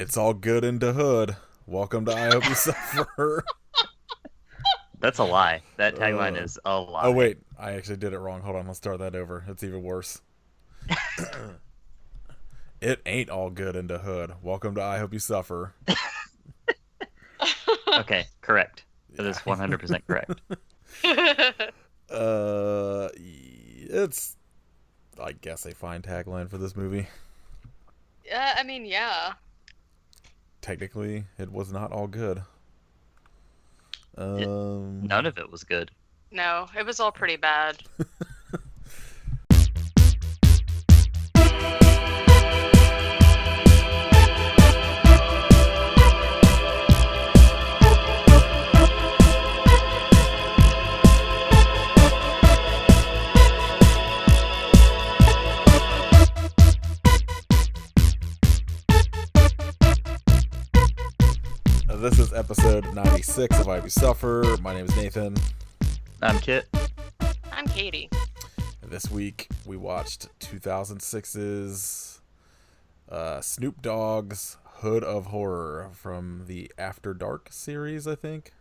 It's all good in the hood. Welcome to I Hope You Suffer. That's a lie. That tagline is a lie. Oh, wait. I actually did it wrong. Hold on. Let's start that over. It's even worse. It ain't all good in the hood. Welcome to I Hope You Suffer. Okay, correct. That is 100% correct. It's, I guess, a fine tagline for this movie. Yeah. Technically, it was not all good. None of it was good. No, it was all pretty bad. This is episode 96 of I Hope You Suffer. My name is Nathan. I'm Kit. I'm Katie. This week we watched 2006's Snoop Dogg's Hood of Horror from the After Dark series, I think.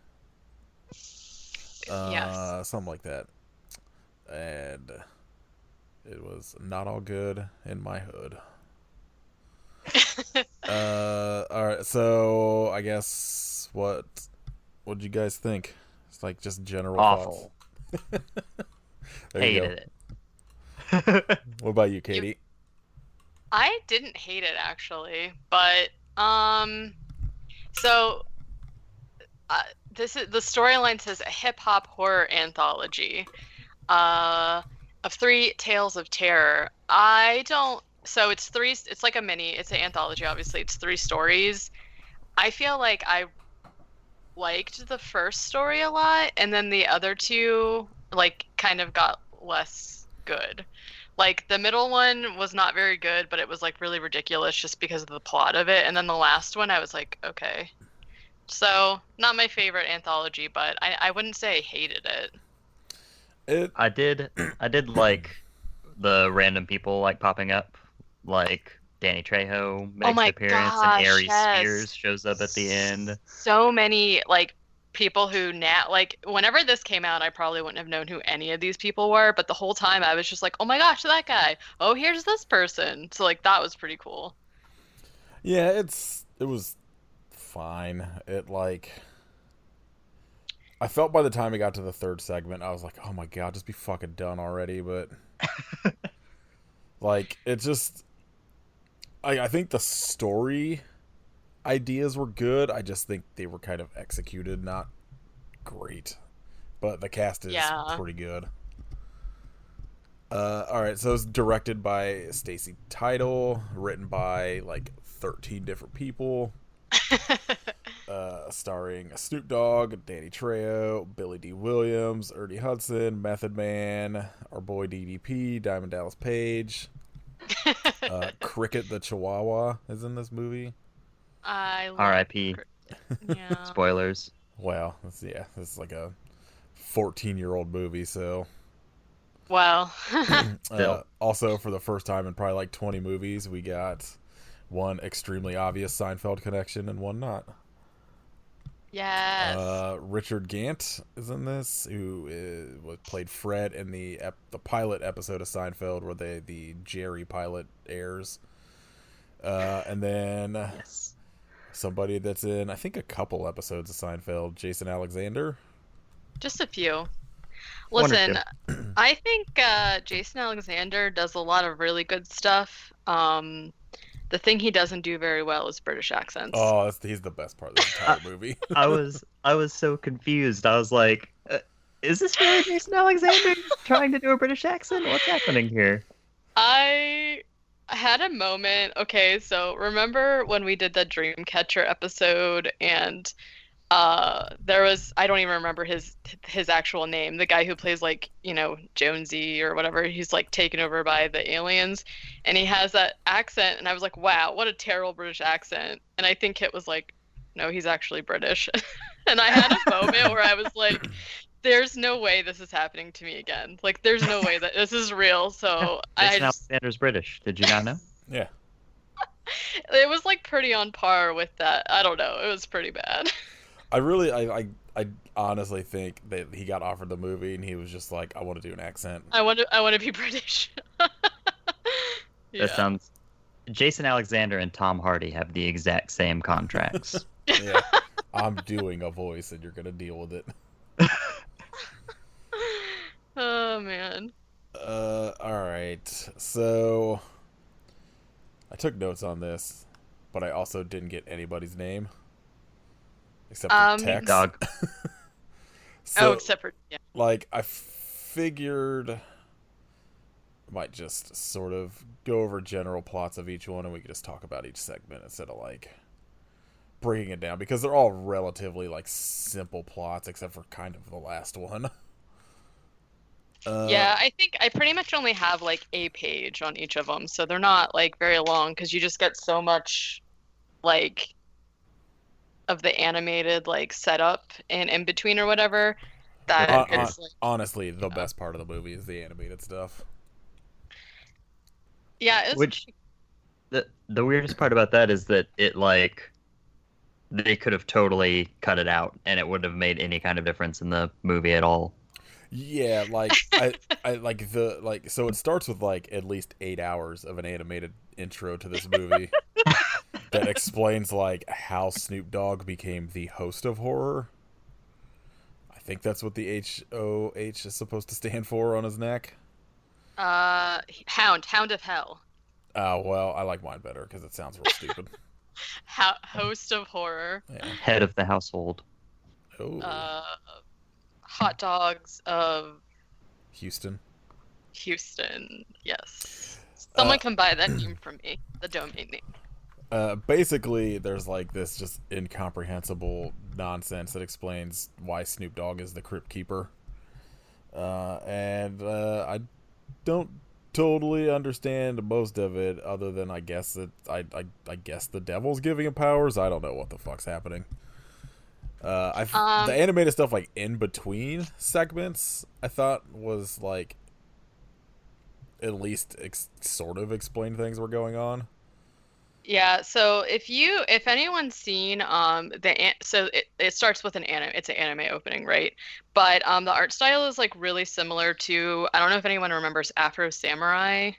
Yes. Something like that. And it was not all good in my hood. Alright, so I guess what'd you guys think? It's like just general Awful. thoughts. There you Hated go. it. What about you, Katie? I didn't hate it actually, but so this is the storyline says a hip hop horror anthology of 3 tales of terror. So it's 3. It's like a mini. It's an anthology. Obviously, it's 3 stories. I feel like I liked the first story a lot, and then the other 2 like kind of got less good. Like the middle one was not very good, but it was like really ridiculous just because of the plot of it. And then the last one, I was like, okay. So not my favorite anthology, but I wouldn't say I hated it. I did like the random people like popping up, like Danny Trejo makes an appearance and Aries Spears shows up at the end. So many like people who like whenever this came out, I probably wouldn't have known who any of these people were, but the whole time I was just like, oh my gosh, that guy. Oh, here's this person. So like that was pretty cool. Yeah, it was fine. I felt by the time it got to the 3rd segment, I was like, oh my god, just be fucking done already, but like it just I think the story ideas were good. I just think they were kind of executed not great. But the cast is pretty good. Alright, so it's directed by Stacy Tidal, written by like 13 different people. Starring Snoop Dogg, Danny Trejo, Billy D. Williams, Ernie Hudson, Method Man, our boy DDP, Diamond Dallas Page. Cricket the Chihuahua is in this movie. R.I.P. Yeah. Spoilers. Wow, this is like a 14-year-old movie, so. Well. Also, for the first time in probably like 20 movies, we got one extremely obvious Seinfeld connection and one not. Yes. Richard Gant is in this, who played Fred in the pilot episode of Seinfeld where the Jerry pilot airs. And then somebody that's in, I think, a couple episodes of Seinfeld, Jason Alexander. Just a few. Listen, I think Jason Alexander does a lot of really good stuff. The thing he doesn't do very well is British accents. Oh, he's the best part of the entire movie. I was so confused. I was like, is this really Jason Alexander trying to do a British accent? What's happening here? I had a moment. Okay, so remember when we did the Dreamcatcher episode and there was, I don't even remember his actual name, the guy who plays like, Jonesy or whatever, he's like taken over by the aliens and he has that accent and I was like, wow, what a terrible British accent. And I think it was like, no, he's actually British. And I had a moment where I was like, there's no way this is happening to me again. Like there's no way that this is real. So Jason Alexander's British. Did you not know? Yeah. It was like pretty on par with that. I don't know. It was pretty bad. I honestly think that he got offered the movie and he was just like, I want to do an accent. I want to be British. That Yeah. sounds. Jason Alexander and Tom Hardy have the exact same contracts. Yeah, I'm doing a voice and you're gonna deal with it. Oh man. All right. So I took notes on this, but I also didn't get anybody's name except for Tex. Dogg. So, Except for yeah. like, I figured I might just sort of go over general plots of each one, and we could just talk about each segment instead of like breaking it down, because they're all relatively like simple plots except for kind of the last one. Yeah, I think I pretty much only have like a page on each of them, so they're not like very long because you just get so much like of the animated like setup and in between or whatever that it's like honestly, the best part of the movie is the animated stuff. yeah, it's Which the weirdest part about that is that it like they could have totally cut it out and it wouldn't have made any kind of difference in the movie at all. Yeah, like I like the like so it starts with like at least 8 hours of an animated intro to this movie that explains like how Snoop Dogg became the host of horror. I think that's what the HOH is supposed to stand for on his neck. Hound of Hell. Well, I like mine better because it sounds real stupid. Host of horror. Yeah. Head of the household. Oh. Hot dogs of Houston. Yes. Someone can buy that name from me. The domain name. Basically, there's like this just incomprehensible nonsense that explains why Snoop Dogg is the Crypt Keeper. And I don't totally understand most of it, other than I guess that I guess the devil's giving him powers. I don't know what the fuck's happening. The animated stuff like in between segments I thought was like at least sort of explain things were going on. Yeah, so if anyone's seen it starts with it's an anime opening, right? But the art style is like really similar to, I don't know if anyone remembers Afro Samurai.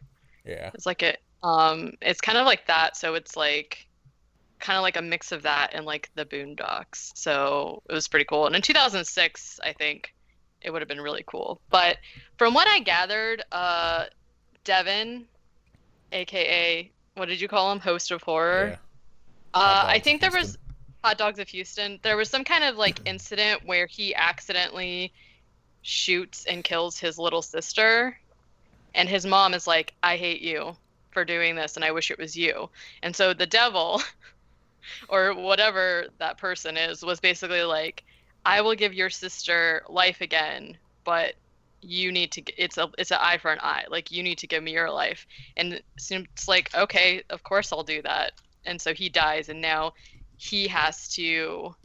Yeah. It's like it's kind of like that, so it's like kind of like a mix of that and like the Boondocks. So it was pretty cool. And in 2006, I think it would have been really cool. But from what I gathered, Devin, aka what did you call him? Host of horror. Yeah. I think there was Hot Dogs of Houston. There was some kind of like incident where he accidentally shoots and kills his little sister, and his mom is like, "I hate you for doing this, and I wish it was you." And so the devil, or whatever that person is, was basically like, "I will give your sister life again, but you need to it's an eye for an eye, like you need to give me your life." And it's like, okay, of course I'll do that. And so he dies, and now he has to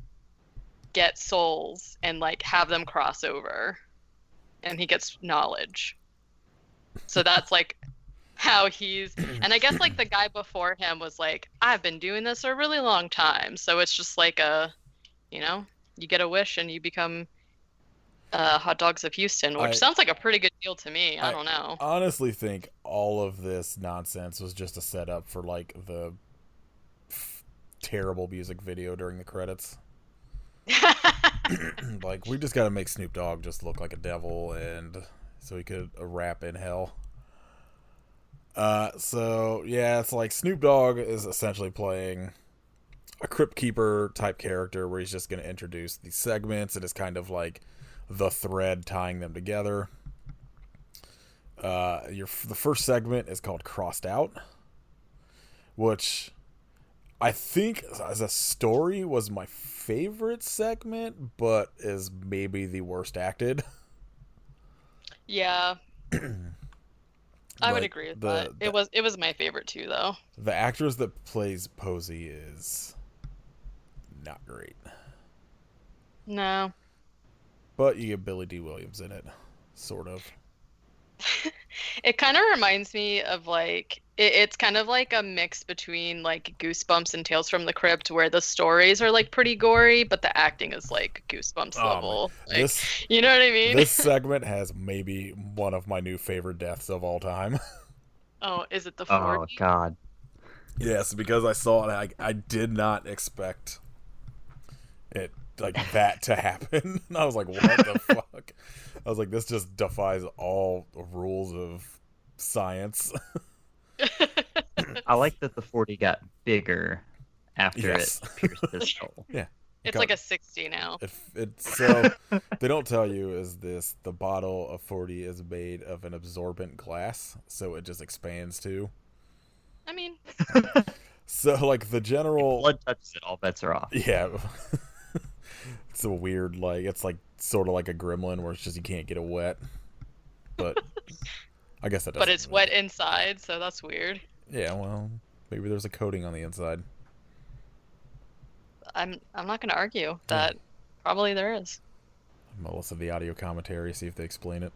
get souls and like have them cross over, and he gets knowledge. So that's like how and I guess like the guy before him was like, I've been doing this a really long time. So it's just like you get a wish and you become Hot Dogs of Houston, which sounds like a pretty good deal to me. I don't know. I honestly think all of this nonsense was just a setup for like the terrible music video during the credits. Like, we just got to make Snoop Dogg just look like a devil, and so he could rap in hell. So yeah, it's like Snoop Dogg is essentially playing a Crypt Keeper type character where he's just going to introduce these segments. It is kind of like the thread tying them together. The first segment is called Crossed Out, which I think as a story was my favorite segment, but is maybe the worst acted. Yeah. I would agree with that. It was my favorite too, though. The actress that plays Posey is not great. No. But you get Billy D. Williams in it, sort of. It kind of reminds me of like It's kind of like a mix between like Goosebumps and Tales from the Crypt, where the stories are like pretty gory, but the acting is like Goosebumps level. Like, you know what I mean? This segment has maybe one of my new favorite deaths of all time. Oh, is it the 40? Oh God. Yes, because I saw it, I did not expect it like that to happen. And I was like, what the fuck? I was like, this just defies all rules of science. I like that the 40 got bigger after Yes. it pierced his skull. Yeah. It's like a 60 now. So they don't tell you is this the bottle of 40 is made of an absorbent glass, so it just expands too. I mean, So like the general If blood touches it, all bets are off. yeah. It's a weird like it's like sort of like a gremlin where it's just you can't get it wet. But I guess that doesn't. but it's wet inside, so that's weird. Yeah, well, maybe there's a coating on the inside. I'm not going to argue that probably there is. I'm gonna listen to the audio commentary, see if they explain it.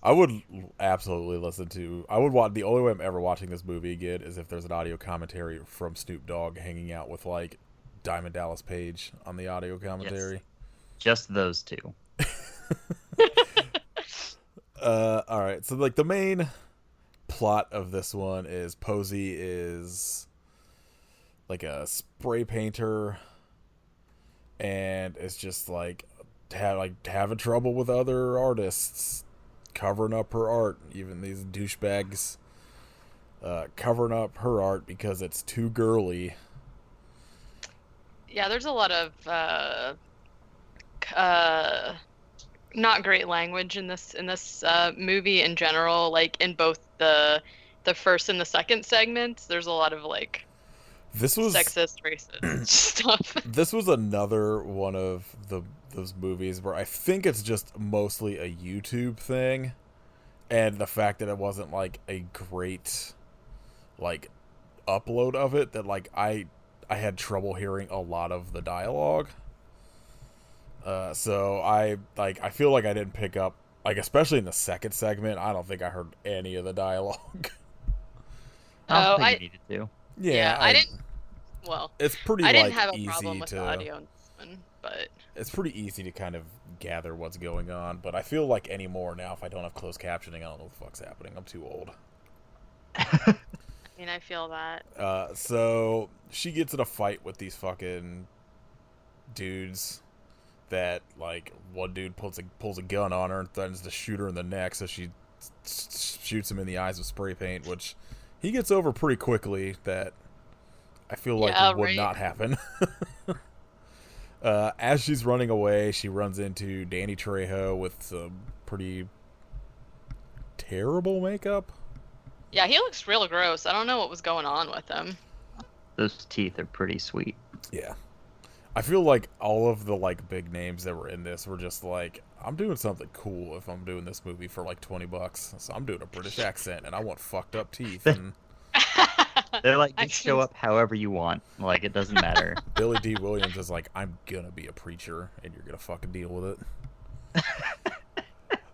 I would absolutely listen to. I would watch. The only way I'm ever watching this movie again is if there's an audio commentary from Snoop Dogg hanging out with like Diamond Dallas Page on the audio commentary. Yes. Just those two. All right. So like the main plot of this one is Posey is like a spray painter, and it's just like having trouble with other artists covering up her art. Even these douchebags covering up her art because it's too girly. Yeah, there's a lot of not great language in this movie in general. Like in both the first and the second segments, there's a lot of like This was sexist, racist stuff. This was another one of those movies where I think it's just mostly a YouTube thing, and the fact that it wasn't like a great like upload of it, that like I had trouble hearing a lot of the dialogue. So I feel like I didn't pick up, like, especially in the second segment, I don't think I heard any of the dialogue. I don't think you needed to. Yeah, I didn't. Well, it's pretty. I didn't like, have a easy problem with to, the audio in this one, but it's pretty easy to kind of gather what's going on. But I feel like anymore now, if I don't have closed captioning, I don't know what the fuck's happening. I'm too old. I mean, I feel that. So she gets in a fight with these fucking dudes. That like one dude pulls a gun on her and threatens to shoot her in the neck, so she shoots him in the eyes with spray paint, which he gets over pretty quickly. That I feel like would not happen. As she's running away, she runs into Danny Trejo with some pretty terrible makeup. Yeah, he looks real gross. I don't know what was going on with him. Those teeth are pretty sweet. Yeah. I feel like all of the like big names that were in this were just like, I'm doing something cool if I'm doing this movie for like $20. So I'm doing a British accent and I want fucked up teeth. And they're like, just show up however you want. Like, it doesn't matter. Billy D. Williams is like, I'm gonna be a preacher and you're gonna fucking deal with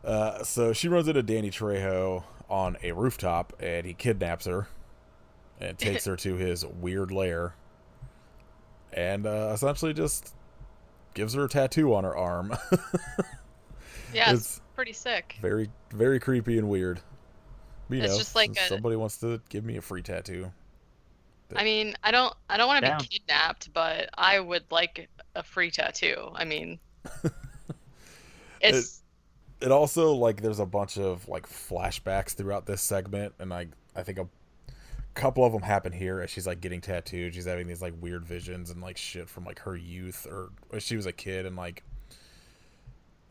it. So she runs into Danny Trejo on a rooftop and he kidnaps her and takes her to his weird lair. And essentially just gives her a tattoo on her arm. Yeah, it's pretty sick. Very, very creepy and weird. But, it's just like somebody wants to give me a free tattoo. I mean, I don't want to be kidnapped, but I would like a free tattoo. I mean, it's. It also like there's a bunch of like flashbacks throughout this segment, and I think a couple of them happen here as she's like getting tattooed. She's having these like weird visions and like shit from like her youth or when she was a kid, and like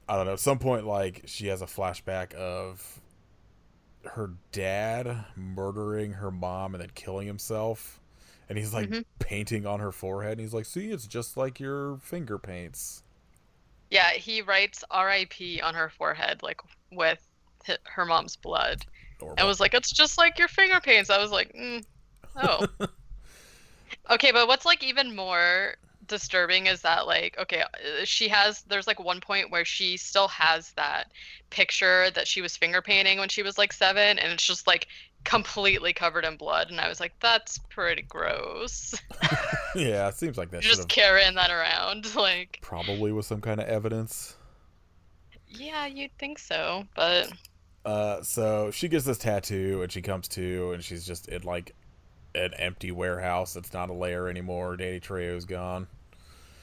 I don't know, at some point like she has a flashback of her dad murdering her mom and then killing himself, and he's like painting on her forehead, and he's like, see, it's just like your finger paints. Yeah, he writes R.I.P. on her forehead like with her mom's blood. And was like, it's just like your finger paints. I was like, oh. Okay, but what's like even more disturbing is that, like, okay, there's like one point where she still has that picture that she was finger painting when she was like 7, and it's just like completely covered in blood, and I was like, that's pretty gross. Yeah, it seems like that You're just carrying that around, like, probably with some kind of evidence. Yeah, you'd think so, but so she gets this tattoo and she comes to and she's just in like an empty warehouse. It's not a lair anymore. Danny Trejo's gone.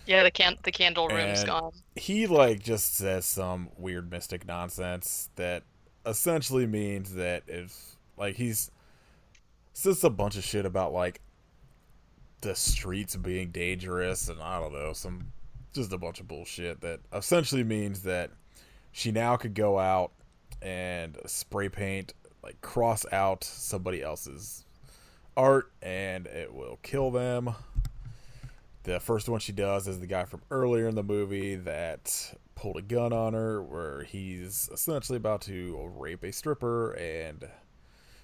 Yeah, the candle room's gone. He like just says some weird mystic nonsense that essentially means that if like he's says a bunch of shit about like the streets being dangerous and I don't know, some just a bunch of bullshit that essentially means that she now could go out and spray paint, like cross out somebody else's art and it will kill them. The first one she does is the guy from earlier in the movie that pulled a gun on her, where he's essentially about to rape a stripper, and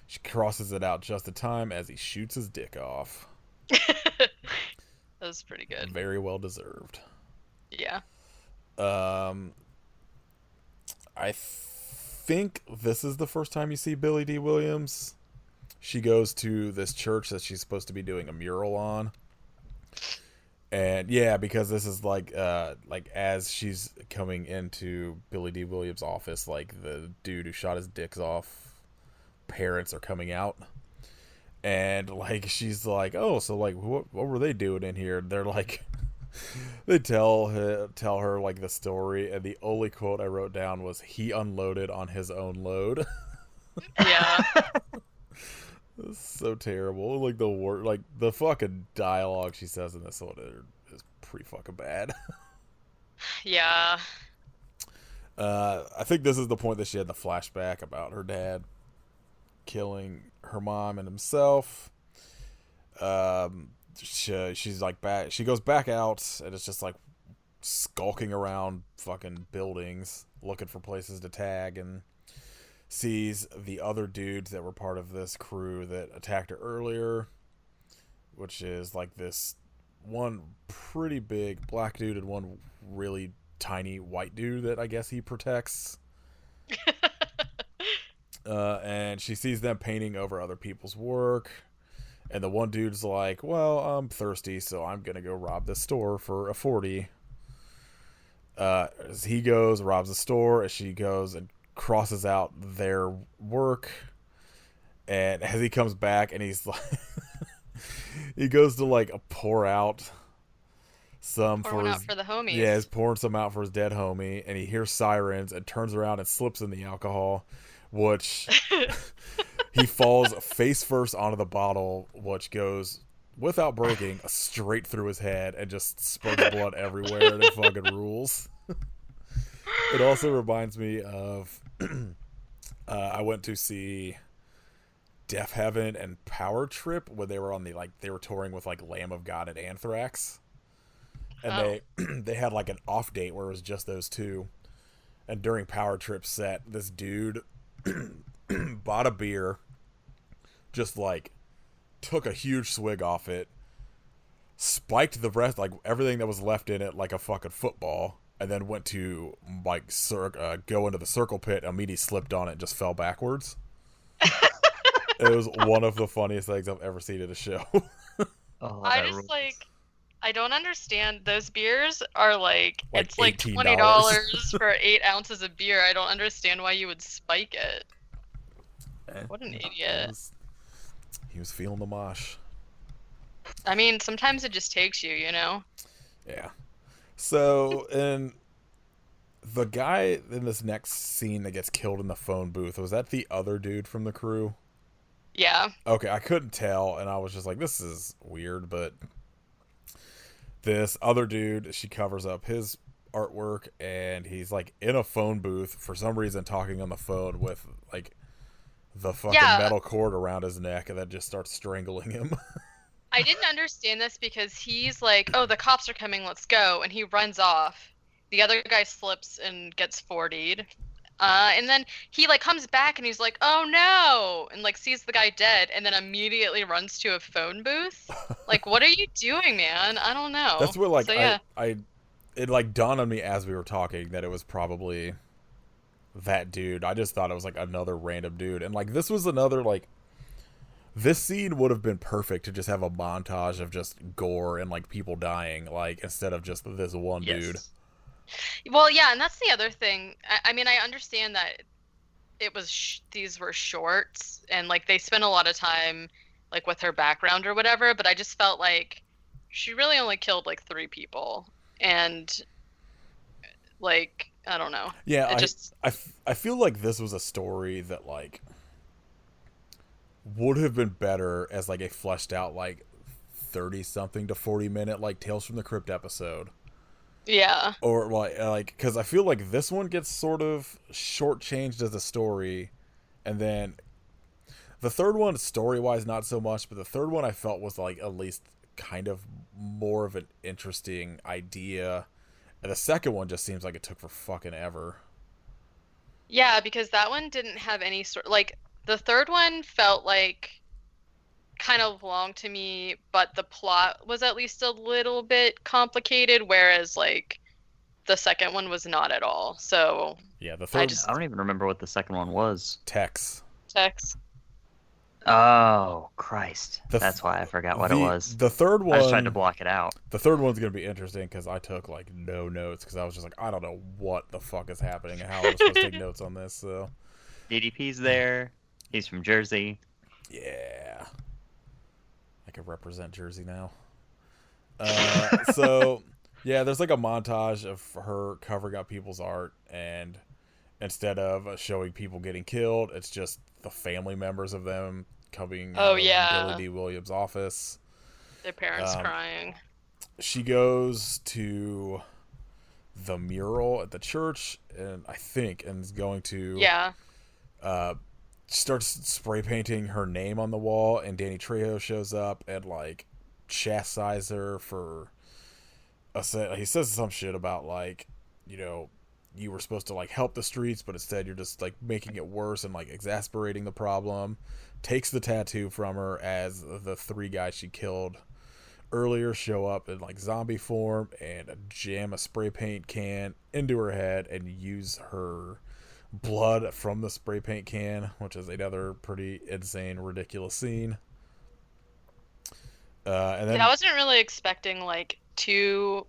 she crosses it out just in time as he shoots his dick off. That was pretty good. Very well deserved. Yeah. I think this is the first time you see Billy D. Williams. She goes to this church that she's supposed to be doing a mural on. And yeah, because this is like as she's coming into Billy D. Williams' office, like the dude who shot his dicks off, parents are coming out. And like she's like, oh, so like what were they doing in here? They're like, they tell her like the story, and the only quote I wrote down was, "He unloaded on his own load." Yeah. It's so terrible. Like the fucking dialogue she says in this one is pretty fucking bad. Yeah. I think this is the point that she had the flashback about her dad killing her mom and himself. She's like back. She goes back out, and it's just like skulking around fucking buildings, looking for places to tag, and sees the other dudes that were part of this crew that attacked her earlier, which is like this one pretty big black dude and one really tiny white dude that I guess he protects. And she sees them painting over other people's work, and the one dude's like, well, I'm thirsty, so I'm gonna go rob this store for a 40. As he goes, robs the store, as she goes and crosses out their work, and as he comes back and he's like he goes to like pour out some for the homies. Yeah, he's pouring some out for his dead homie, and he hears sirens and turns around and slips in the alcohol, which he falls face first onto the bottle, which goes without breaking straight through his head and just spurts blood everywhere, and it fucking rules. It also reminds me of I went to see Deaf Heaven and Power Trip when they were on they were touring with like Lamb of God and Anthrax, and they had like an off date where it was just those two. And during Power Trip set, this dude bought a beer, just like took a huge swig off it, spiked the rest, like everything that was left in it, like a fucking football, and then went to like go into the circle pit, and immediately slipped on it and just fell backwards. It was one of the funniest things I've ever seen at a show. I don't understand. Those beers are like it's like $18 $20 for 8 ounces of beer. I don't understand why you would spike it. What an idiot. He was feeling the mosh. I mean, sometimes it just takes you, you know? Yeah. So, and the guy in this next scene that gets killed in the phone booth, was that the other dude from the crew? Yeah. Okay, I couldn't tell, and I was just like, this is weird, but this other dude, she covers up his artwork, and he's like in a phone booth for some reason talking on the phone with like the fucking metal cord around his neck, and that just starts strangling him. I didn't understand this because he's like, oh, the cops are coming, let's go, and he runs off. The other guy slips and gets 40'd. And then he like comes back and he's like, "Oh no!" and like sees the guy dead, and then immediately runs to a phone booth. Like, what are you doing, man? I don't know. That's what like So yeah. it like dawned on me as we were talking that it was probably that dude. I just thought it was like another random dude, and like this was another like this scene would have been perfect to just have a montage of just gore and like people dying, like instead of just this one dude. Well, yeah, and that's the other thing. I mean, I understand that it was these were shorts and like they spent a lot of time like with her background or whatever, but I just felt like she really only killed like 3 people, and like I don't know. Yeah, I feel like this was a story that like would have been better as like a fleshed out like 30 something to 40 minute like Tales from the Crypt episode. Yeah. Or like because I feel like this one gets sort of shortchanged as a story, and then the third one story wise not so much, but the third one I felt was like at least kind of more of an interesting idea, and the second one just seems like it took for fucking ever. Yeah, because that one didn't have any sort like the third one felt like kind of long to me, but the plot was at least a little bit complicated, whereas like the second one was not at all. So yeah, the third. I don't even remember what the second one was. Tex. Oh Christ! That's why I forgot what it was. The third one. I just tried to block it out. The third one's gonna be interesting because I took like no notes because I was just like I don't know what the fuck is happening and how I'm supposed to take notes on this. So DDP's there. He's from Jersey. Yeah. I can represent Jersey now. So, yeah, there's like a montage of her covering up people's art, and instead of showing people getting killed, it's just the family members of them coming out of Billy D. Williams' office. Their parents crying. She goes to the mural at the church, and is going to... Yeah. Starts spray painting her name on the wall, and Danny Trejo shows up and like chastises her for he says some shit about like, you know, you were supposed to like help the streets, but instead you're just like making it worse and like exasperating the problem. Takes the tattoo from her as the 3 guys she killed earlier show up in like zombie form and jam a spray paint can into her head and use her blood from the spray paint can, which is another pretty insane, ridiculous scene. And then I wasn't really expecting like 2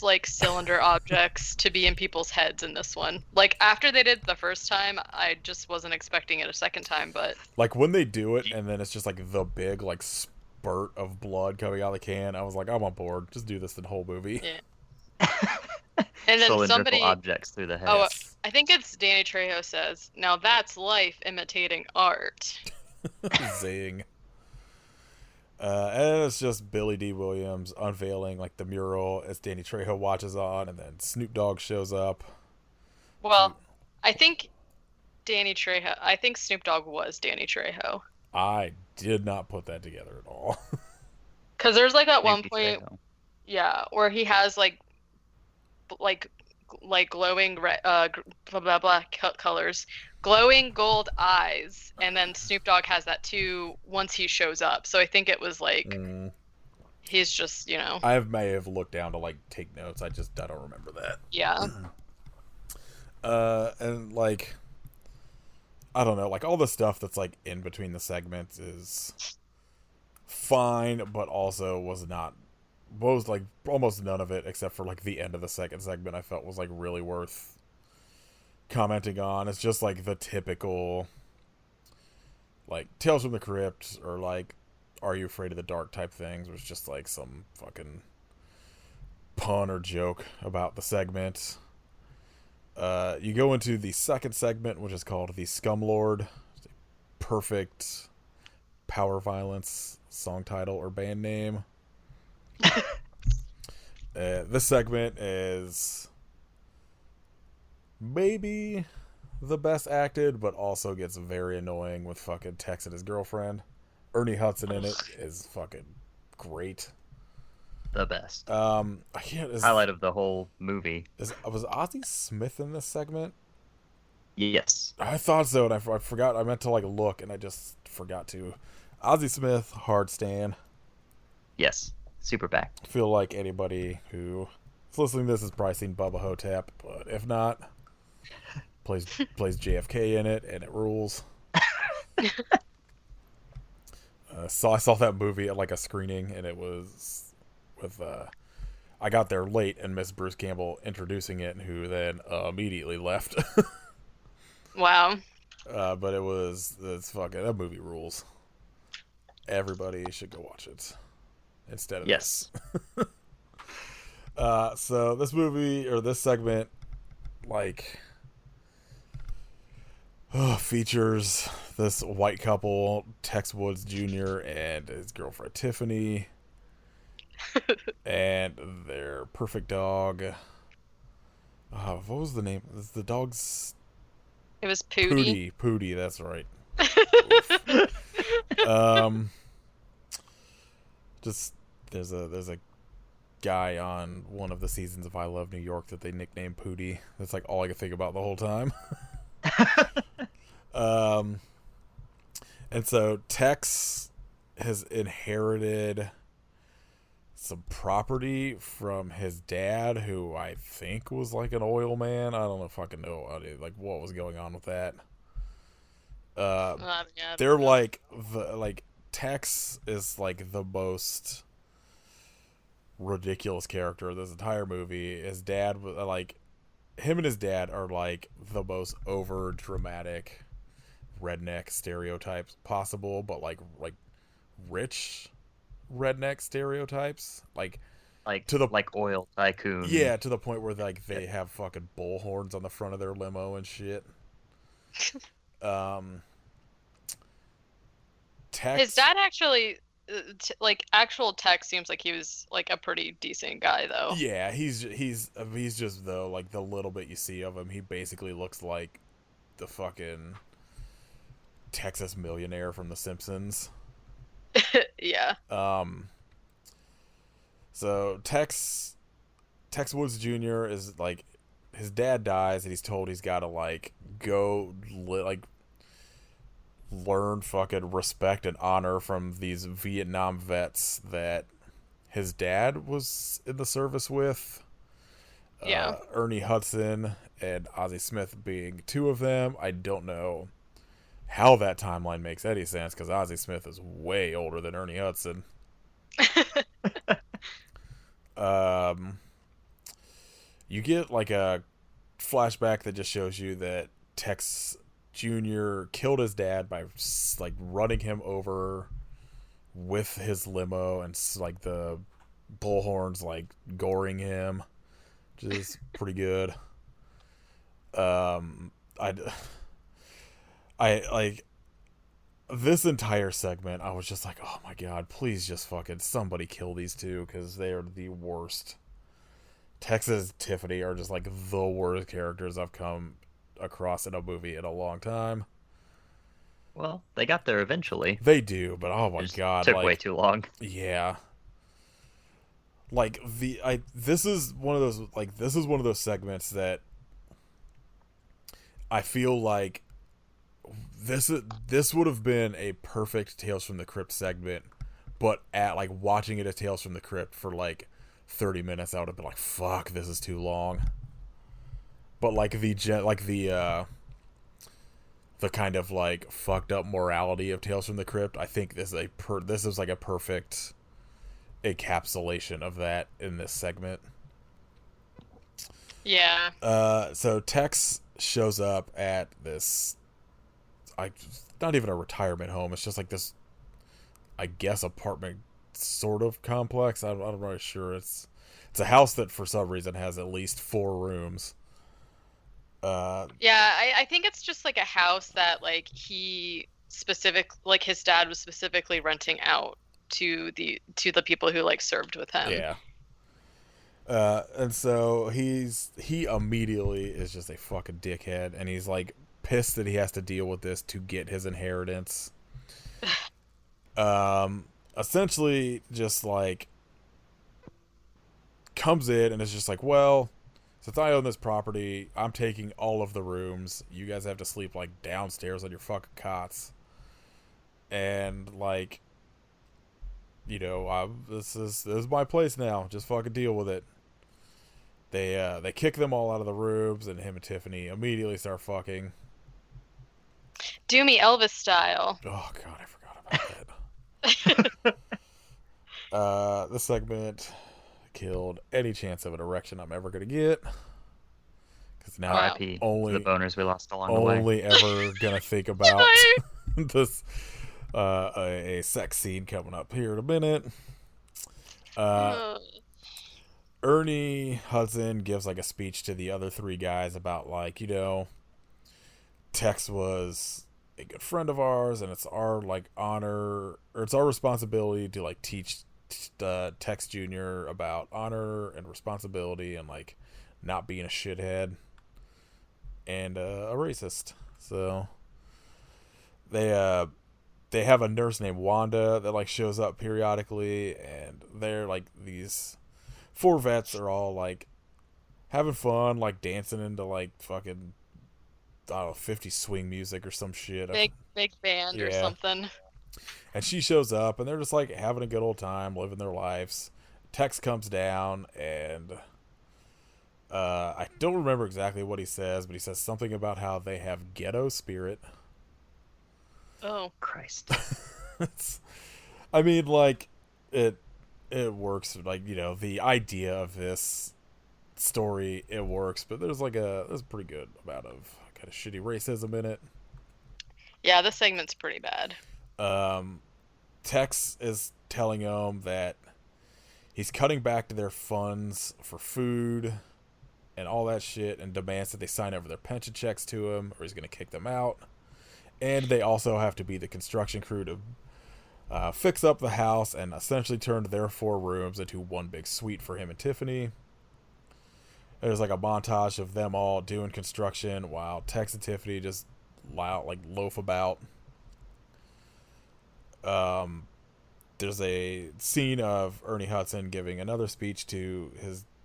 like cylinder objects to be in people's heads in this one. Like after they did the first time, I just wasn't expecting it a second time. But like when they do it, and then it's just like the big like spurt of blood coming out of the can, I was like, I'm on board. Just do this the whole movie. Yeah. And then somebody objects through the head. Oh, I think it's Danny Trejo says, "Now that's life imitating art." Zing. And it's just Billy D. Williams unveiling like the mural as Danny Trejo watches on, and then Snoop Dogg shows up. Well, I think Snoop Dogg was Danny Trejo. I did not put that together at all. Because there's like at one point, yeah, where he has like glowing blah blah blah colors, glowing gold eyes, and then Snoop Dogg has that too once he shows up. So I think it was like he's just, you know. I may have looked down to like take notes. I don't remember that. Yeah. And like I don't know, like all the stuff that's like in between the segments is fine, but also was like almost none of it except for like the end of the second segment I felt was like really worth commenting on. It's just like the typical like Tales from the Crypt or like Are You Afraid of the Dark type things. It was just like some fucking pun or joke about the segment. You go into the second segment, which is called The Scumlord. Perfect power violence song title or band name. This segment is maybe the best acted, but also gets very annoying with fucking Tex and his girlfriend. Ernie Hudson in it is fucking great. The best. Highlight of the whole movie. Was Ozzie Smith in this segment? Yes. I thought so, and I forgot. I meant to like look, and I just forgot to. Ozzie Smith, hard stan. Yes. Super back. I feel like anybody who is listening to this has probably seen Bubba Hotep, but if not, plays JFK in it, and it rules. So I saw that movie at like a screening, and it was with. I got there late, and Miss Bruce Campbell introducing it, who then immediately left. Wow. But it's fucking, that movie rules. Everybody should go watch it instead of Yes. this. So this movie, or this segment, like, features this white couple, Tex Woods Jr. and his girlfriend Tiffany, and their perfect dog. What was the name? The dog's... It was Pootie. Pootie, that's right. Just there's a guy on one of the seasons of I Love New York that they nicknamed Pootie. That's like all I could think about the whole time. And so Tex has inherited some property from his dad, who I think was like an oil man. I don't know if I can know like what was going on with that. They're like Tex is like the most ridiculous character of this entire movie. His dad, like, him and his dad are like the most over dramatic redneck stereotypes possible, but like rich redneck stereotypes, like to the like oil tycoon. Yeah, to the point where like they have fucking bullhorns on the front of their limo and shit. Tex, his dad actually, like, actual Tex seems like he was like a pretty decent guy though. Yeah, he's just, though, like, the little bit you see of him, he basically looks like the fucking Texas millionaire from The Simpsons. Yeah. So Tex Woods Jr. is like, his dad dies and he's told he's got to like go like learn fucking respect and honor from these Vietnam vets that his dad was in the service with. Yeah. Ernie Hudson and Ozzie Smith being two of them. I don't know how that timeline makes any sense, because Ozzie Smith is way older than Ernie Hudson. You get like a flashback that just shows you that Tex Jr. killed his dad by like running him over with his limo, and like the bullhorns like goring him, which is pretty good. I like this entire segment. I was just like, oh my god, please just fucking somebody kill these two, because they are the worst. Texas and Tiffany are just like the worst characters I've come across in a movie in a long time. Well, they got there eventually. They do, but oh my god, took like, way too long. Yeah. Like this is one of those segments that I feel like this would have been a perfect Tales from the Crypt segment, but at like watching it as Tales from the Crypt for like 30 minutes, I would have been like, fuck, this is too long. But like the kind of like fucked up morality of Tales from the Crypt, I think this is like a perfect encapsulation of that in this segment. Yeah. So Tex shows up at this, not even a retirement home. It's just like this, I guess, apartment sort of complex. I'm not really sure. It's a house that for some reason has at least 4 rooms. Yeah, I think it's just like a house that like his dad was specifically renting out to the people who like served with him. Yeah. And so he immediately is just a fucking dickhead, and he's like pissed that he has to deal with this to get his inheritance. Essentially just like comes in and is just like, well, since I own this property, I'm taking all of the rooms. You guys have to sleep, like, downstairs on your fucking cots. And, like, you know, this is my place now. Just fucking deal with it. They kick them all out of the rooms, and him and Tiffany immediately start fucking. Do me Elvis style. Oh, God, I forgot about that. This segment killed any chance of an erection I'm ever going to get. Because now R.I.P. only the boners we lost along the way. Only ever going to think about this a sex scene coming up here in a minute. Ernie Hudson gives like a speech to the other three guys about, like, you know, Tex was a good friend of ours, and it's our like honor, or it's our responsibility to like teach Tex Jr. about honor and responsibility and like not being a shithead and a racist. So they have a nurse named Wanda that like shows up periodically, and they're like these four vets are all like having fun, like dancing into like fucking, I don't know, 50 swing music or some shit. Big band or something. And she shows up, and they're just like having a good old time, living their lives. Tex comes down, and I don't remember exactly what he says, but he says something about how they have ghetto spirit. Oh, Christ. I mean, like, it works. Like, you know, the idea of this story, it works, but there's a pretty good amount of kind of shitty racism in it. Yeah, this segment's pretty bad. Tex is telling them that he's cutting back to their funds for food and all that shit, and demands that they sign over their pension checks to him, or he's going to kick them out. And they also have to be the construction crew to fix up the house and essentially turn their 4 rooms into one big suite for him and Tiffany. There's like a montage of them all doing construction while Tex and Tiffany just loaf about. There's a scene of Ernie Hudson giving another speech to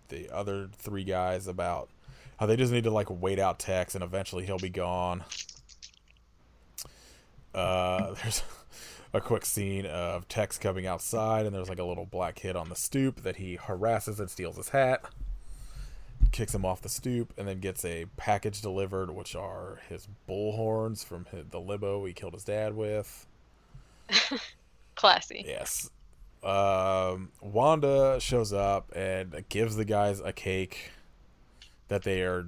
the other 3 guys about how they just need to like wait out Tex and eventually he'll be gone. There's a quick scene of Tex coming outside, and there's like a little black kid on the stoop that he harasses and steals his hat, kicks him off the stoop, and then gets a package delivered, which are his bullhorns from the limo he killed his dad with. Classy. Yes. Wanda shows up and gives the guys a cake that they are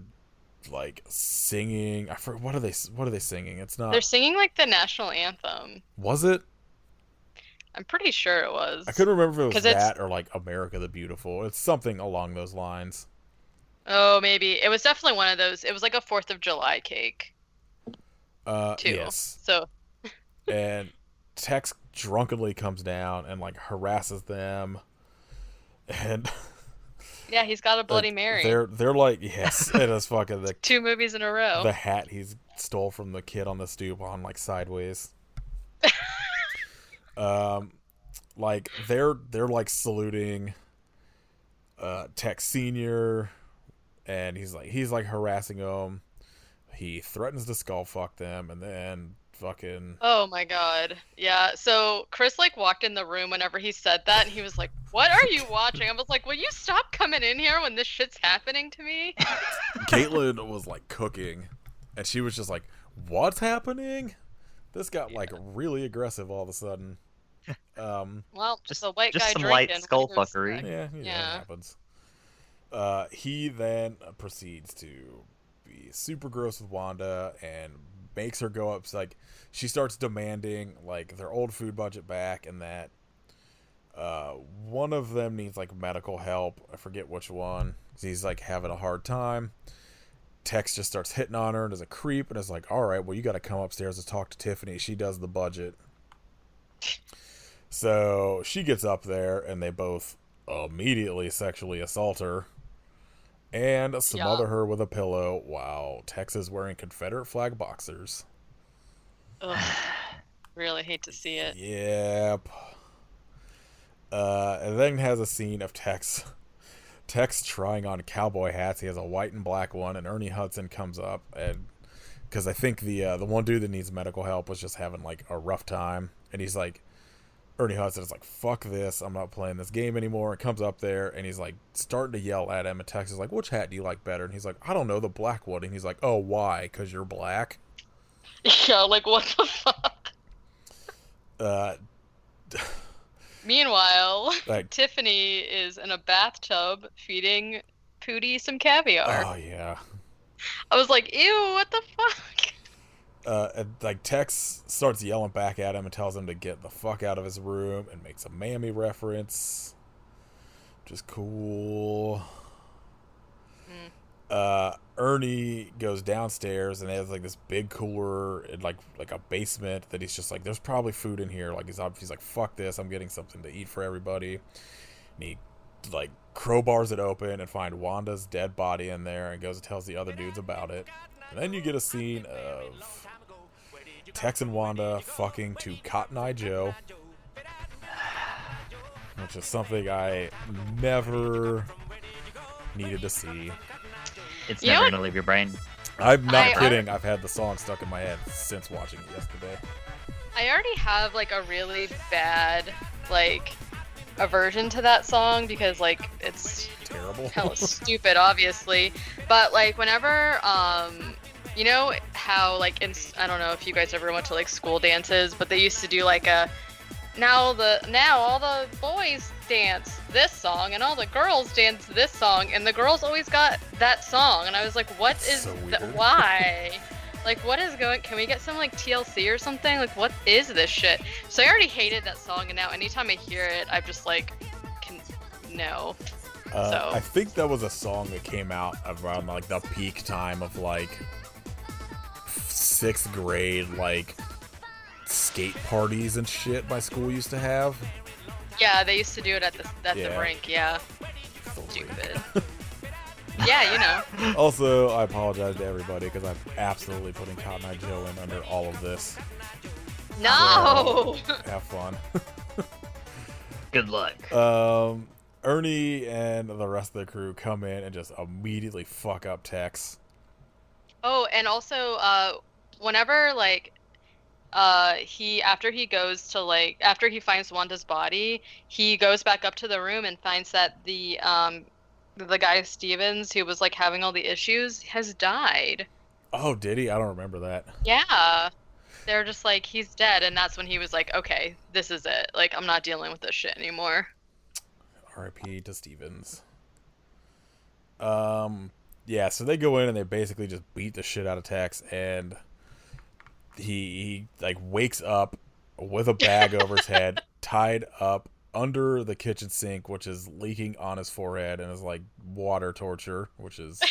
like singing. I forget, what are they singing? It's not. They're singing like the national anthem. Was it? I'm pretty sure it was. I couldn't remember if it was that or like America the Beautiful. It's something along those lines. Oh, maybe. It was definitely one of those. It was like a 4th of July cake. Too. Yes. So. And Tex drunkenly comes down and like harasses them, and yeah, he's got a Bloody Mary. They're like, yes, it is fucking the 2 movies in a row. The hat he's stole from the kid on the stoop on like Sideways. Like they're like saluting Tex Senior, and he's like harassing them. He threatens to skull fuck them, and then fucking. Oh my god. Yeah. So Chris like walked in the room whenever he said that, and he was like, "What are you watching?" I was like, "Will you stop coming in here when this shit's happening to me?" Caitlin was like cooking, and she was just like, "What's happening?" This got like really aggressive all of a sudden. Well, just a white guy some drinking. light skull fuckery. Yeah, it happens. He then proceeds to be super gross with Wanda and makes her go up. Like, she starts demanding like their old food budget back, and that one of them needs like medical help. I forget which one. He's like having a hard time. Tex just starts hitting on her and is a creep, and is like, all right, well, you got to come upstairs and talk to Tiffany. She does the budget. So she gets up there, and they both immediately sexually assault her and smother her with a pillow while Tex is wearing Confederate flag boxers. Ugh. Really hate to see it. Yep. And then has a scene of Tex Tex trying on cowboy hats. He has a white and black one, and Ernie Hudson comes up, and because I think the one dude that needs medical help was just having like a rough time, and he's like, Ernie Hudson is like, fuck this, I'm not playing this game anymore. And comes up there, and he's like starting to yell at him, and Tex is like, which hat do you like better? And he's like, I don't know, the black one. And he's like, oh, why? Because you're black? Yeah, like, what the fuck? Meanwhile, like, Tiffany is in a bathtub feeding Pootie some caviar. Oh, yeah. I was like, ew, what the fuck? And, like, Tex starts yelling back at him and tells him to get the fuck out of his room and makes a Mammy reference. Which is cool. Ernie goes downstairs and has like this big cooler in like a basement that he's just like, there's probably food in here. Like he's like, fuck this, I'm getting something to eat for everybody. And he like crowbars it open and find Wanda's dead body in there and goes and tells the other dudes about it. And then you get a scene of Tex and Wanda fucking to Cotton Eye Joe, which is something I never needed to see. It's never going to leave your brain. I'm not kidding. I've had the song stuck in my head since watching it yesterday. I already have, like, a really bad, like, aversion to that song because, like, it's terrible. Hella stupid, obviously. But, like, whenever, you know how, like, I don't know if you guys ever went to, like, school dances, but they used to do, like, now all the boys dance this song and all the girls dance this song, and the girls always got that song, and I was like, what is why? Like, what is going, can we get some like TLC or something? Like, what is this shit? So I already hated that song, and now anytime I hear it, I'm just like, no. So I think that was a song that came out around like the peak time of like 6th grade, like skate parties and shit my school used to have. Yeah, they used to do it at the rink, yeah. Stupid. Yeah, you know. Also, I apologize to everybody because I'm absolutely putting Cotton Eye Joe in under all of this. No! So, have fun. Good luck. Ernie and the rest of the crew come in and just immediately fuck up Tex. Oh, and also, whenever, like, after he finds Wanda's body, he goes back up to the room and finds that the guy Stevens, who was like having all the issues, has died. Oh, did he? I don't remember that. Yeah. They're just like, he's dead, and that's when he was like, okay, this is it. Like, I'm not dealing with this shit anymore. R.I.P. to Stevens. Yeah, so they go in and they basically just beat the shit out of Tex, and he like wakes up with a bag over his head, tied up under the kitchen sink, which is leaking on his forehead, and is like water torture, which is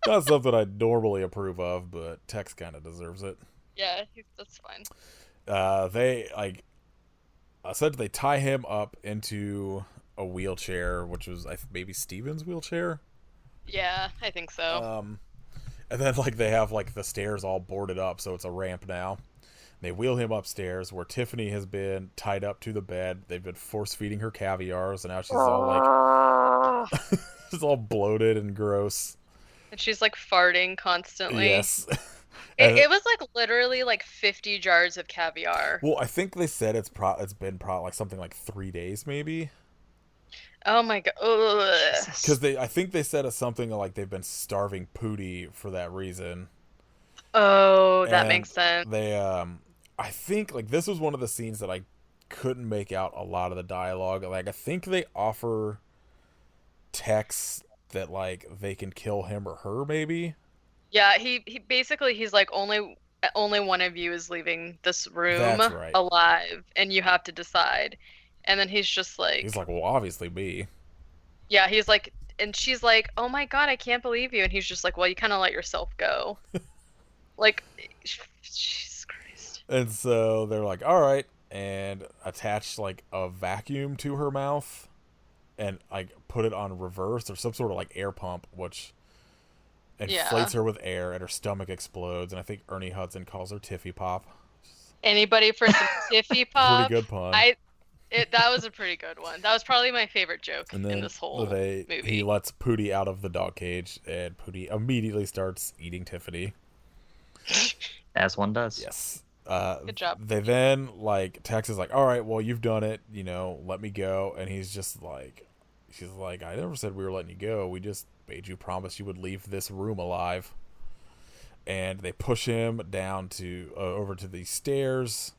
not something I normally approve of, but Tex kind of deserves it. Yeah, that's fine. They tie him up into a wheelchair, which was maybe Steven's wheelchair. Yeah, I think so. And then, like, they have, like, the stairs all boarded up, so it's a ramp now. They wheel him upstairs, where Tiffany has been tied up to the bed. They've been force-feeding her caviar, so now she's all, like... she's all bloated and gross. And she's, like, farting constantly. Yes. It was, like, literally, like, 50 jars of caviar. Well, I think they said it's been like, something like 3 days, maybe? Oh my god. Because I think they said it's something like they've been starving Pootie for that reason. Oh, that makes sense. They, I think, like, this was one of the scenes that I couldn't make out a lot of the dialogue. Like, I think they offer Tex that, like, they can kill him or her, maybe? Yeah, he basically, he's like, only one of you is leaving this room alive, and you have to decide. And then he's just like... He's like, well, obviously me. Yeah, he's like... And she's like, oh my god, I can't believe you. And he's just like, well, you kind of let yourself go. Like, Jesus Christ. And so they're like, all right. And attach, like, a vacuum to her mouth. And, like, put it on reverse or some sort of, like, air pump, which inflates her with air, and her stomach explodes. And I think Ernie Hudson calls her Tiffy Pop. Anybody for some Tiffy Pop? Pretty good pun. That was a pretty good one. That was probably my favorite joke And then in this whole movie. he lets Pootie out of the dog cage, and Pootie immediately starts eating Tiffany. As one does. Good Good job. They then, like, Tex is like, all right, well, you've done it, let me go. And he's just like, she's like, I never said we were letting you go. We just made you promise you would leave this room alive. And they push him down to over to the stairs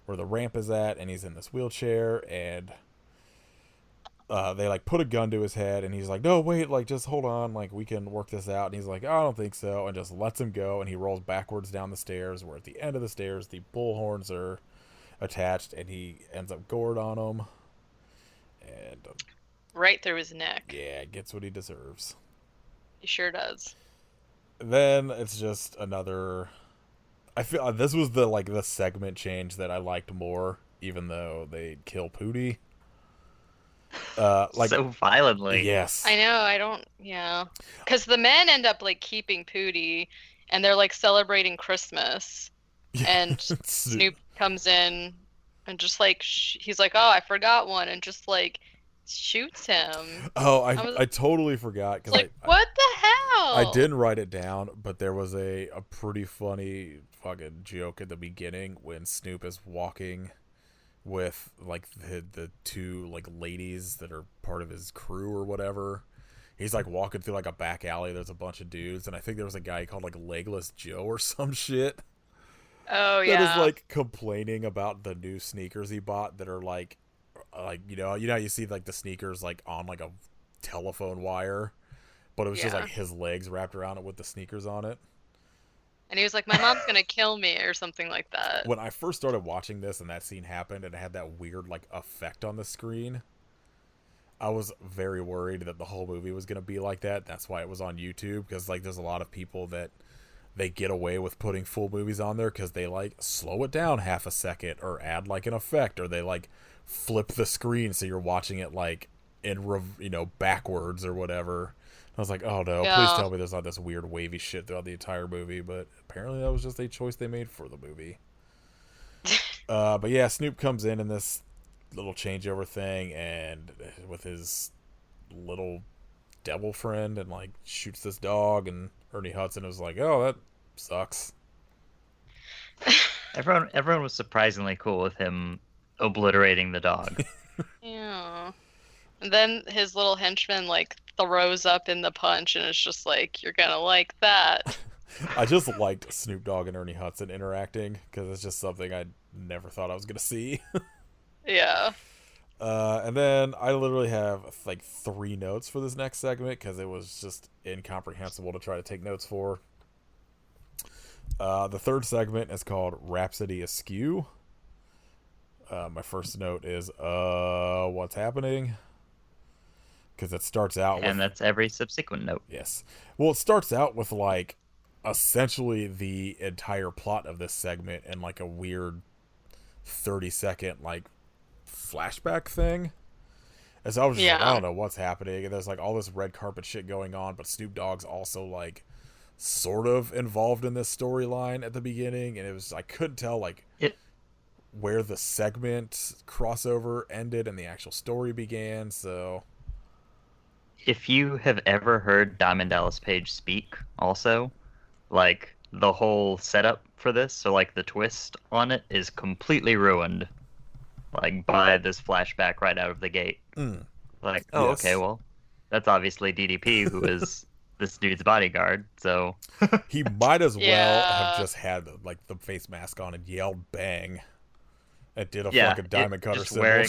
where the ramp is at, and he's in this wheelchair, and they like put a gun to his head, and he's like, no, wait, like, just hold on, like, we can work this out. And he's like, I don't think so, and just lets him go, and he rolls backwards down the stairs, where at the end of the stairs the bullhorns are attached, and he ends up gored on them, and right through his neck. Yeah, gets what he deserves. He sure does. Then it's just another. I feel this was the segment change that I liked more, even though they kill Pootie. So violently. Yes. I know. I don't. Yeah. Because the men end up like keeping Pootie, and they're like celebrating Christmas, and Snoop comes in, and just like he's like, oh, I forgot one, and just like shoots him. Oh, I totally forgot. Cause like, what the hell? I didn't write it down, but there was a pretty funny fucking joke at the beginning when Snoop is walking with like the two like ladies that are part of his crew or whatever. He's like walking through like a back alley. There's a bunch of dudes, and I think there was a guy called like Legless Joe or some shit. Oh yeah. That is like complaining about the new sneakers he bought that are like you see like the sneakers like on like a telephone wire, but it was just like his legs wrapped around it with the sneakers on it. And he was like, my mom's gonna kill me or something like that. When I first started watching this and that scene happened and it had that weird like effect on the screen, I was very worried that the whole movie was gonna be like that. That's why it was on YouTube, because like there's a lot of people that they get away with putting full movies on there because they like slow it down half a second or add like an effect, or they like flip the screen so you're watching it like in backwards or whatever. I was like, oh no, please tell me there's not this weird wavy shit throughout the entire movie, but apparently that was just a choice they made for the movie. But yeah, Snoop comes in this little changeover thing and with his little devil friend and like shoots this dog, and Ernie Hudson was like, oh, that sucks. Everyone was surprisingly cool with him obliterating the dog. Yeah. And then his little henchman like throws up in the punch, and it's just like, you're gonna like that. I just liked Snoop Dogg and Ernie Hudson interacting because it's just something I never thought I was gonna see. Yeah. And then I literally have like 3 notes for this next segment because it was just incomprehensible to try to take notes for. The third segment is called Rhapsody Askew. My first note is, what's happening? Because it starts out and that's every subsequent note. Yes. Well, it starts out with like essentially the entire plot of this segment and like a weird 30-second like flashback thing. And so I was just like, I don't know what's happening. And there's like all this red carpet shit going on, but Snoop Dogg's also like sort of involved in this storyline at the beginning, and it was, I couldn't tell like where the segment crossover ended and the actual story began. So if you have ever heard Diamond Dallas Page speak also, like the whole setup for this, so like the twist on it is completely ruined like by this flashback right out of the gate. Like, oh, yes. Okay, well, that's obviously DDP, who is this dude's bodyguard, so he might as well have just had like the face mask on and yelled bang. It did a fucking diamond cutter symbol.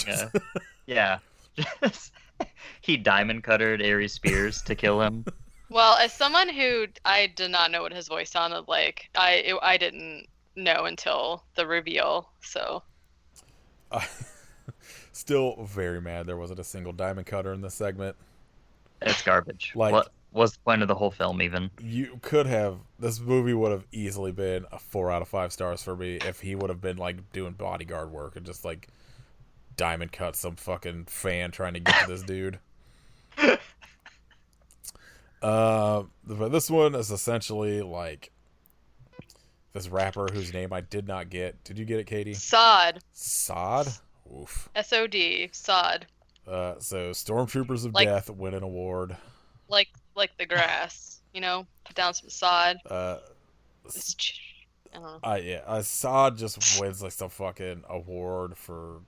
He diamond cuttered Aries Spears to kill him. Well, as someone who I did not know what his voice sounded like, I didn't know until the reveal. So, still very mad there wasn't a single diamond cutter in this segment. It's garbage. Like, what was the point of the whole film even? You could have. This movie would have easily been a 4 out of 5 stars for me if he would have been like doing bodyguard work and just like diamond cut some fucking fan trying to get to this dude. But this one is essentially like this rapper whose name I did not get. Did you get it, Katie? Sod. Sod? Oof. SOD, sod. So Stormtroopers of Like Death win an award. like the grass, put down some sod. Uh, I don't know. Sod just wins like some fucking award for,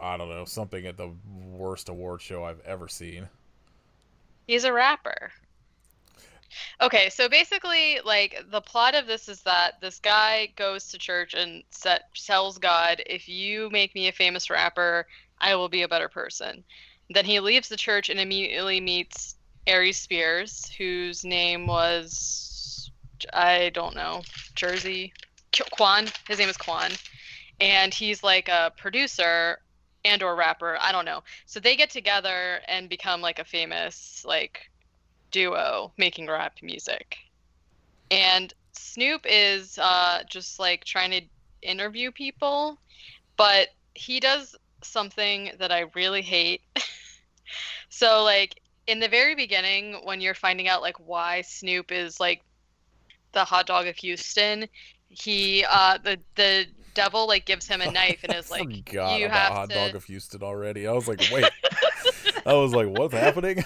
I don't know, something at the worst award show I've ever seen. He's a rapper. Okay, so basically, like, the plot of this is that this guy goes to church and tells God, if you make me a famous rapper, I will be a better person. Then he leaves the church and immediately meets Aries Spears, whose name was, I don't know, Quan. His name is Quan. And he's like a producer and or rapper, I don't know. So they get together and become like a famous, like, duo making rap music. And Snoop is just like trying to interview people, but he does something that I really hate. So like in the very beginning, when you're finding out like why Snoop is like the hot dog of Houston, he the devil like gives him a knife and is like, forgot you about have Hot to Dog of Houston already. I was like, wait. I was like, what's happening?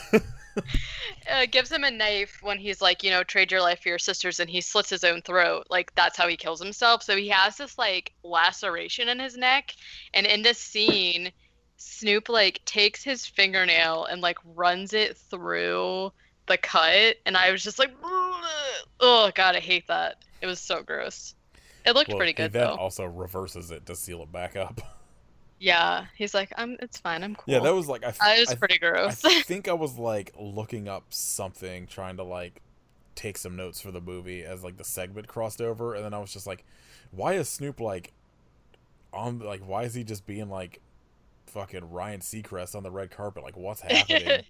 gives him a knife when he's like, trade your life for your sisters, and he slits his own throat. Like, that's how he kills himself. So he has this like laceration in his neck, and in this scene, Snoop like takes his fingernail and like runs it through the cut, and I was just like, oh god, I hate that. It was so gross. It looked pretty good he then though. also reverses it to seal it back up. Yeah, he's like, it's fine, I'm cool. Yeah, that was like That was pretty gross. I think I was like looking up something, trying to like take some notes for the movie as like the segment crossed over, and then I was just like, why is Snoop like on like why is he just being like fucking Ryan Seacrest on the red carpet? Like, what's happening?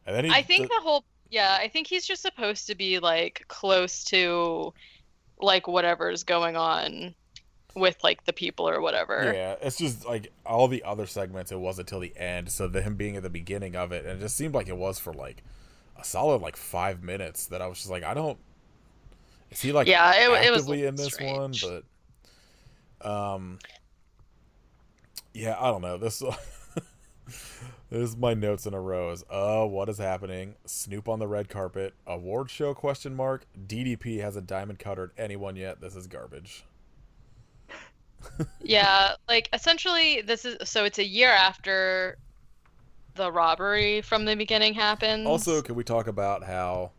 And then I think I think he's just supposed to be like close to like whatever's going on with like the people or whatever. Yeah, it's just like all the other segments, it wasn't until the end, so him being at the beginning of it, and it just seemed like it was for like a solid like 5 minutes that I was just like, I don't, is he like it was actively in this strange. one? But yeah, I don't know, this this is my notes in a row is what is happening? Snoop on the red carpet, award show question mark, DDP hasn't diamond cuttered anyone yet, this is garbage. Yeah, like essentially it's a year after the robbery from the beginning happens. Also, can we talk about how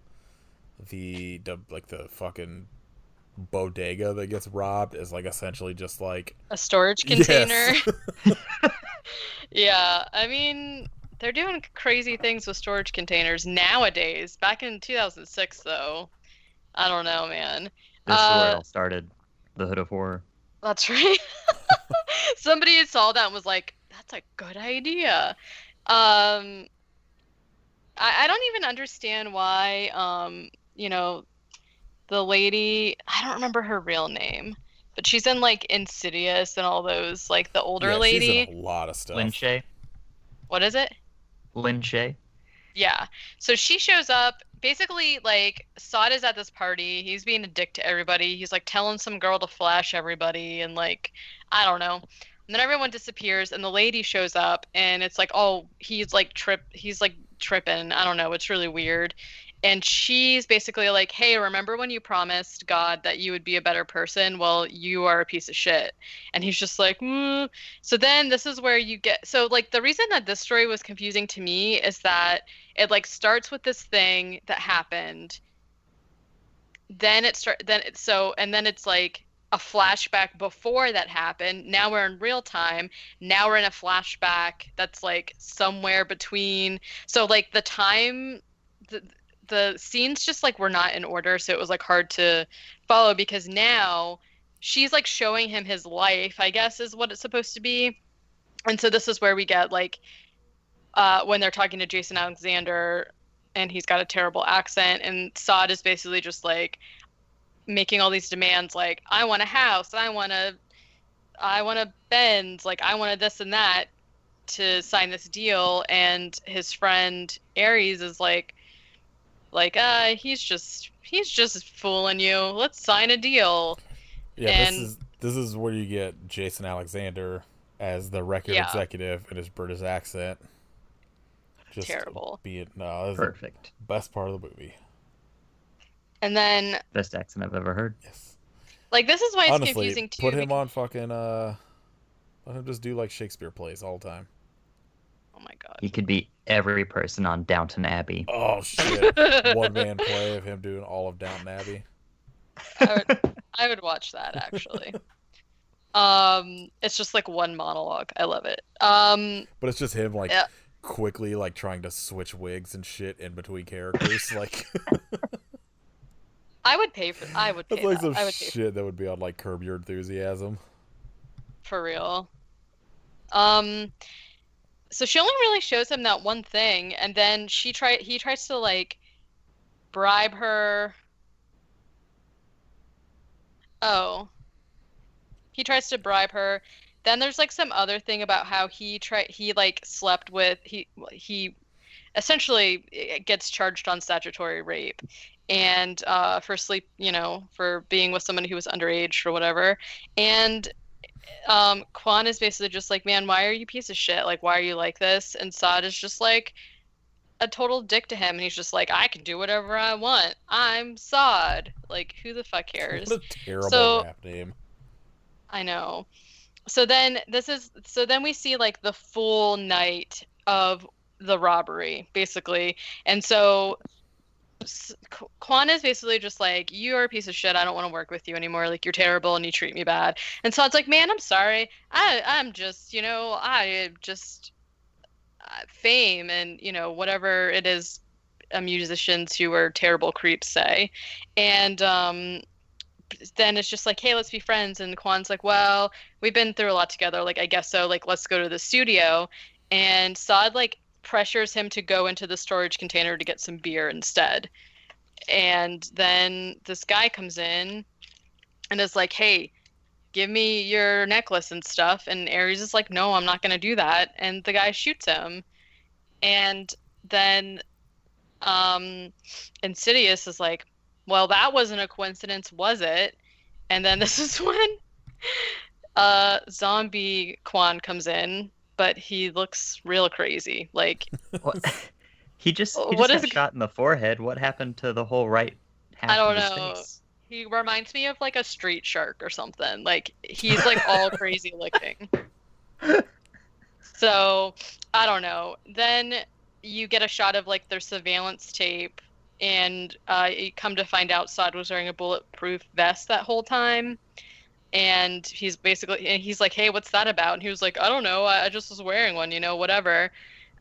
the fucking bodega that gets robbed is like essentially just like a storage container? Yes. Yeah, I mean, they're doing crazy things with storage containers nowadays. Back in 2006 though, I don't know, man. This is where it all started. The Hood of Horror. That's right. Somebody saw that and was like, that's a good idea. I don't even understand why, the lady, I don't remember her real name, but she's in like Insidious and all those, like the older lady. She's in a lot of stuff. Lin Shaye. What is it? Lin Shaye. Yeah. So she shows up. Basically, like, Sod is at this party. He's being a dick to everybody. He's, like, telling some girl to flash everybody. And, like, I don't know. And then everyone disappears. And the lady shows up. And it's like, oh, he's, like, tripping. I don't know. It's really weird. And she's basically like, hey, remember when you promised God that you would be a better person? Well, you are a piece of shit. And he's just like, So then this is where you get, so like the reason that this story was confusing to me is that it like starts with this thing that happened. Then it's like a flashback before that happened. Now we're in real time. Now we're in a flashback that's like somewhere between. So like the time, the scenes just like were not in order, so it was like hard to follow because now she's like showing him his life, I guess is what it's supposed to be. And so this is where we get like when they're talking to Jason Alexander and he's got a terrible accent and Sod is basically just like making all these demands like, I want a house, I want a Benz, like I wanted this and that to sign this deal. And his friend Aries is like he's just fooling you. Let's sign a deal. Yeah, and this is where you get Jason Alexander as the record Yeah. executive in his British accent. Just Terrible. being that was Perfect. the best part of the movie. And then, Best accent I've ever heard. Yes. like, this is why it's Honestly, confusing too. put him on fucking let him just do like Shakespeare plays all the time. Oh my god. He could be every person on Downton Abbey. Oh shit. One man play of him doing all of Downton Abbey. I would watch that actually. It's just like one monologue. I love it. But it's just him like Yeah. quickly like trying to switch wigs and shit in between characters. Like I would pay for. I would pay that's like that. some I would pay shit that would be on like Curb Your Enthusiasm. for real. So she only really shows him that one thing, and then he tries to like bribe her. Oh, he tries to bribe her. Then there's like some other thing about how he like slept with he essentially gets charged on statutory rape and for sleep, for being with someone who was underage or whatever. And Quan is basically just like, man, why are you a piece of shit? Like, why are you like this? And Saad is just like a total dick to him, and he's just like, I can do whatever I want. I'm Saad. Like, who the fuck cares? What a terrible rap name. I know. So then we see like the full night of the robbery, basically. And so Quan is basically just like, you're a piece of shit. I don't want to work with you anymore. Like, you're terrible and you treat me bad. And so it's like, man, I'm sorry. I'm just, fame and, whatever it is musicians who are terrible creeps say. And then it's just like, hey, let's be friends. And Quan's like, well, we've been through a lot together. Like, I guess so. Like, let's go to the studio. And Saad, like, pressures him to go into the storage container to get some beer instead. And then this guy comes in and is like, hey, give me your necklace and stuff. And Ares is like, no, I'm not going to do that. And the guy shoots him. And then Insidious is like, well, that wasn't a coincidence, was it? And then this is when zombie Quan comes in, but he looks real crazy. Like, What? He just What got is- shot in the forehead. What happened to the whole right half I don't of his know. face? He reminds me of like a street shark or something. Like, he's like all crazy looking. So, I don't know. Then you get a shot of like their surveillance tape, and you come to find out Saad was wearing a bulletproof vest that whole time. And he's like, hey, what's that about? And he was like, I don't know. I just was wearing one, whatever.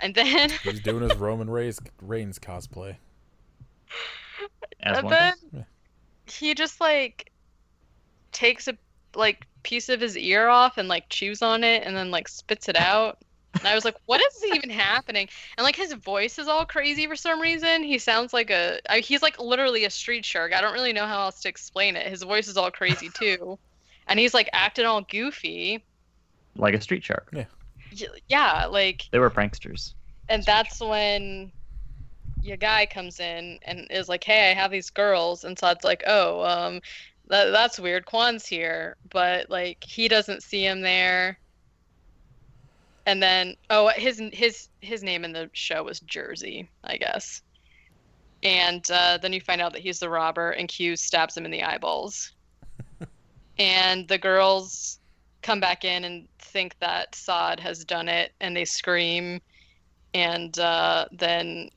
And then He's doing his Roman Reigns cosplay. As and one then does? he just like takes a like piece of his ear off and like chews on it and then like spits it out. And I was like, what is even happening? And like his voice is all crazy for some reason. He sounds like he's like literally a street shark. I don't really know how else to explain it. His voice is all crazy too. And he's like acting all goofy. Like a street shark. Yeah. Yeah, like, They were pranksters. and that's when your guy comes in and is like, hey, I have these girls. And Saad's like, oh, that's weird. Quan's here. But like, he doesn't see him there. And then, his name in the show was Jersey, I guess. And then you find out that he's the robber, and Q stabs him in the eyeballs. And the girls come back in and think that Saad has done it, and they scream. And then,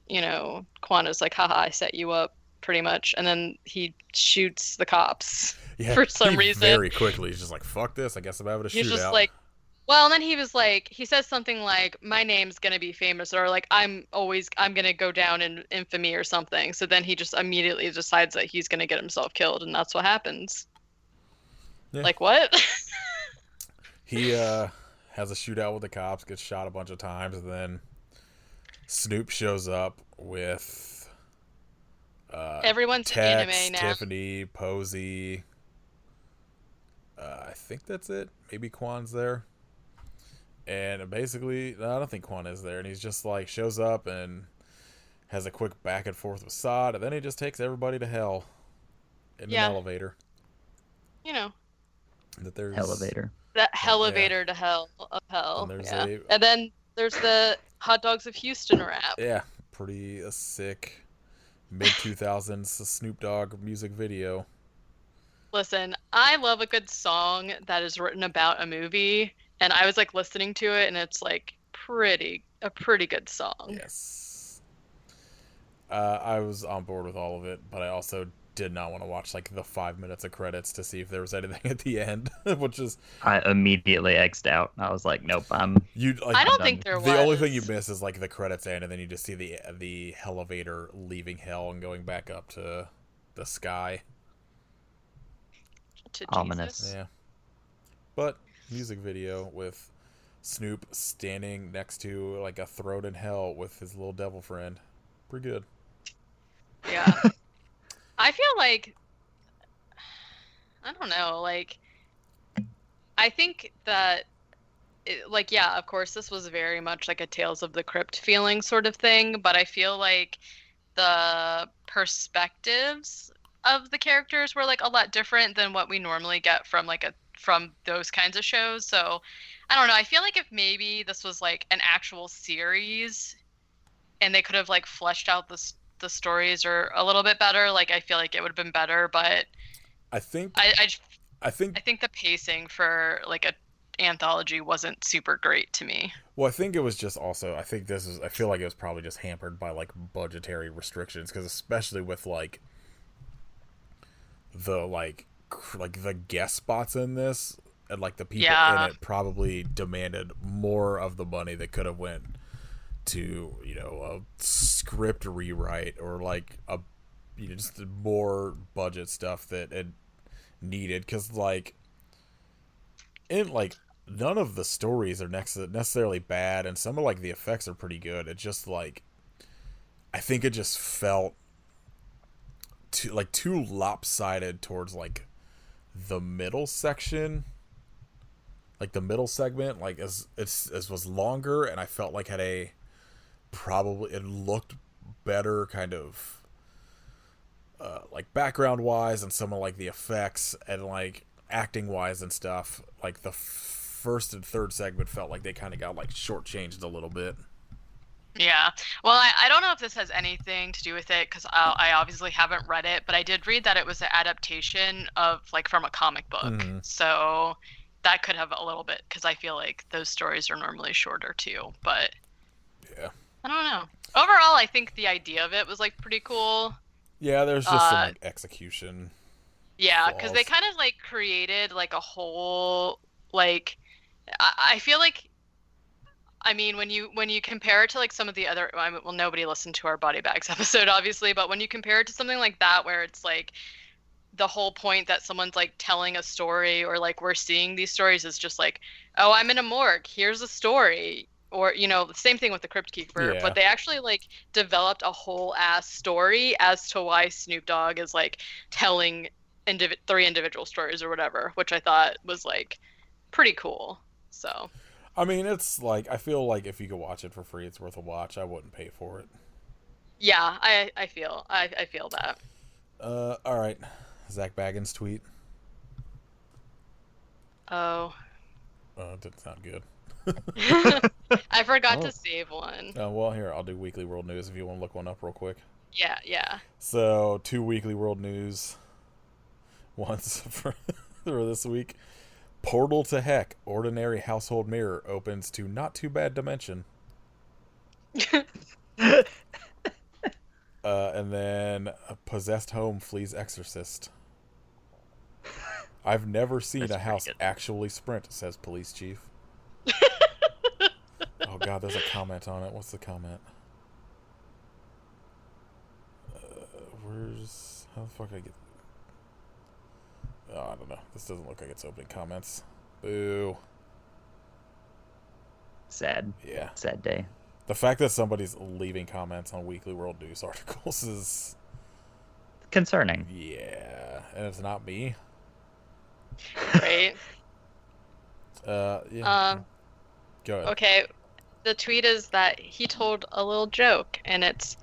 Quan is like, haha, I set you up, pretty much. And then he shoots the cops for some reason. Very quickly, he's just like, fuck this, I guess I'm having a He's shootout. just like, well, and then he was like, he says something like, my name's gonna be famous, or like, I'm gonna go down in infamy or something. So then he just immediately decides that he's gonna get himself killed, and that's what happens. Yeah. Like, what? He has a shootout with the cops, gets shot a bunch of times, and then Snoop shows up with Everyone's Tex, anime now. Tiffany, Posey. I think that's it. Maybe Quan's there. And basically, no, I don't think Quan is there. And he's just like, shows up and has a quick back and forth with Saad, and then he just takes everybody to hell in Yeah. an elevator. You know, That there's Elevator. The yeah. elevator to hell of hell. And there's Yeah. And then there's the Hot Dogs of Houston rap. Yeah, pretty sick mid-2000s Snoop Dogg music video. Listen, I love a good song that is written about a movie, and I was like listening to it, and it's like a pretty good song. Yes. I was on board with all of it, but I also did not want to watch like the 5 minutes of credits to see if there was anything at the end, which is I immediately X'd out. I was like, nope, I don't think there was. The only thing you miss is like the credits end, and then you just see the elevator leaving hell and going back up to the sky. To Ominous. Jesus. Yeah. But music video with Snoop standing next to like a throat in hell with his little devil friend. Pretty good. Yeah. I feel like, I don't know, like, I think that, like, yeah, of course, this was very much like a Tales of the Crypt feeling sort of thing, but I feel like the perspectives of the characters were like a lot different than what we normally get from from those kinds of shows. So I don't know. I feel like if maybe this was like an actual series and they could have like fleshed out the stories or a little bit better, like I feel like it would have been better. But I think I think the pacing for like a anthology wasn't super great to me. Well, I think it was just also, I feel like it was probably just hampered by like budgetary restrictions, because especially with like the the guest spots in this, and like the people in it probably demanded more of the money that could have went to, you know, a script rewrite or like a, you know, just more budget stuff that it needed, because like in like none of the stories are necessarily bad, and some of like the effects are pretty good. It just like, I think it just felt too lopsided towards like the middle section, like the middle segment, like as was longer, and I felt like had a probably it looked better kind of like background wise, and some of like the effects and like acting wise and stuff. Like the first and third segment felt like they kind of got like shortchanged a little bit. Yeah. Well, I don't know if this has anything to do with it, because I obviously haven't read it, but I did read that it was an adaptation of like from a comic book. Mm-hmm. So that could have a little bit, because I feel like those stories are normally shorter too. But yeah, I don't know. Overall, I think the idea of it was like pretty cool. Yeah, there's just some like execution. Yeah, because they kind of like created like a whole like I feel like, I mean, when you compare it to like some of the other, well, nobody listened to our body bags episode, obviously, but when you compare it to something like that, where it's like the whole point that someone's like telling a story, or like we're seeing these stories is just like, oh, I'm in a morgue, here's a story, or, you know, the same thing with the Crypt Keeper, but they actually like developed a whole ass story as to why Snoop Dogg is like telling 3 individual stories or whatever, which I thought was like pretty cool. So I mean, it's like, I feel like if you could watch it for free, it's worth a watch. I wouldn't pay for it. Yeah, I feel that. All right. Zach Baggins tweet. Oh. It didn't sound good. I forgot to save one. Oh, well, here, I'll do Weekly World News if you want to look one up real quick. Yeah. So, 2 Weekly World News. Once for this week. Portal to Heck, ordinary household mirror opens to not too bad dimension. And then a possessed home flees exorcist. I've never seen a house actually sprint, says police chief. Oh god, there's a comment on it. What's the comment? How the fuck did I get... Oh, I don't know. This doesn't look like it's opening comments. Boo. Sad. Yeah. Sad day. The fact that somebody's leaving comments on Weekly World News articles is... concerning. Yeah. And it's not me. Right. Yeah. Go ahead. Okay. The tweet is that he told a little joke, and it's,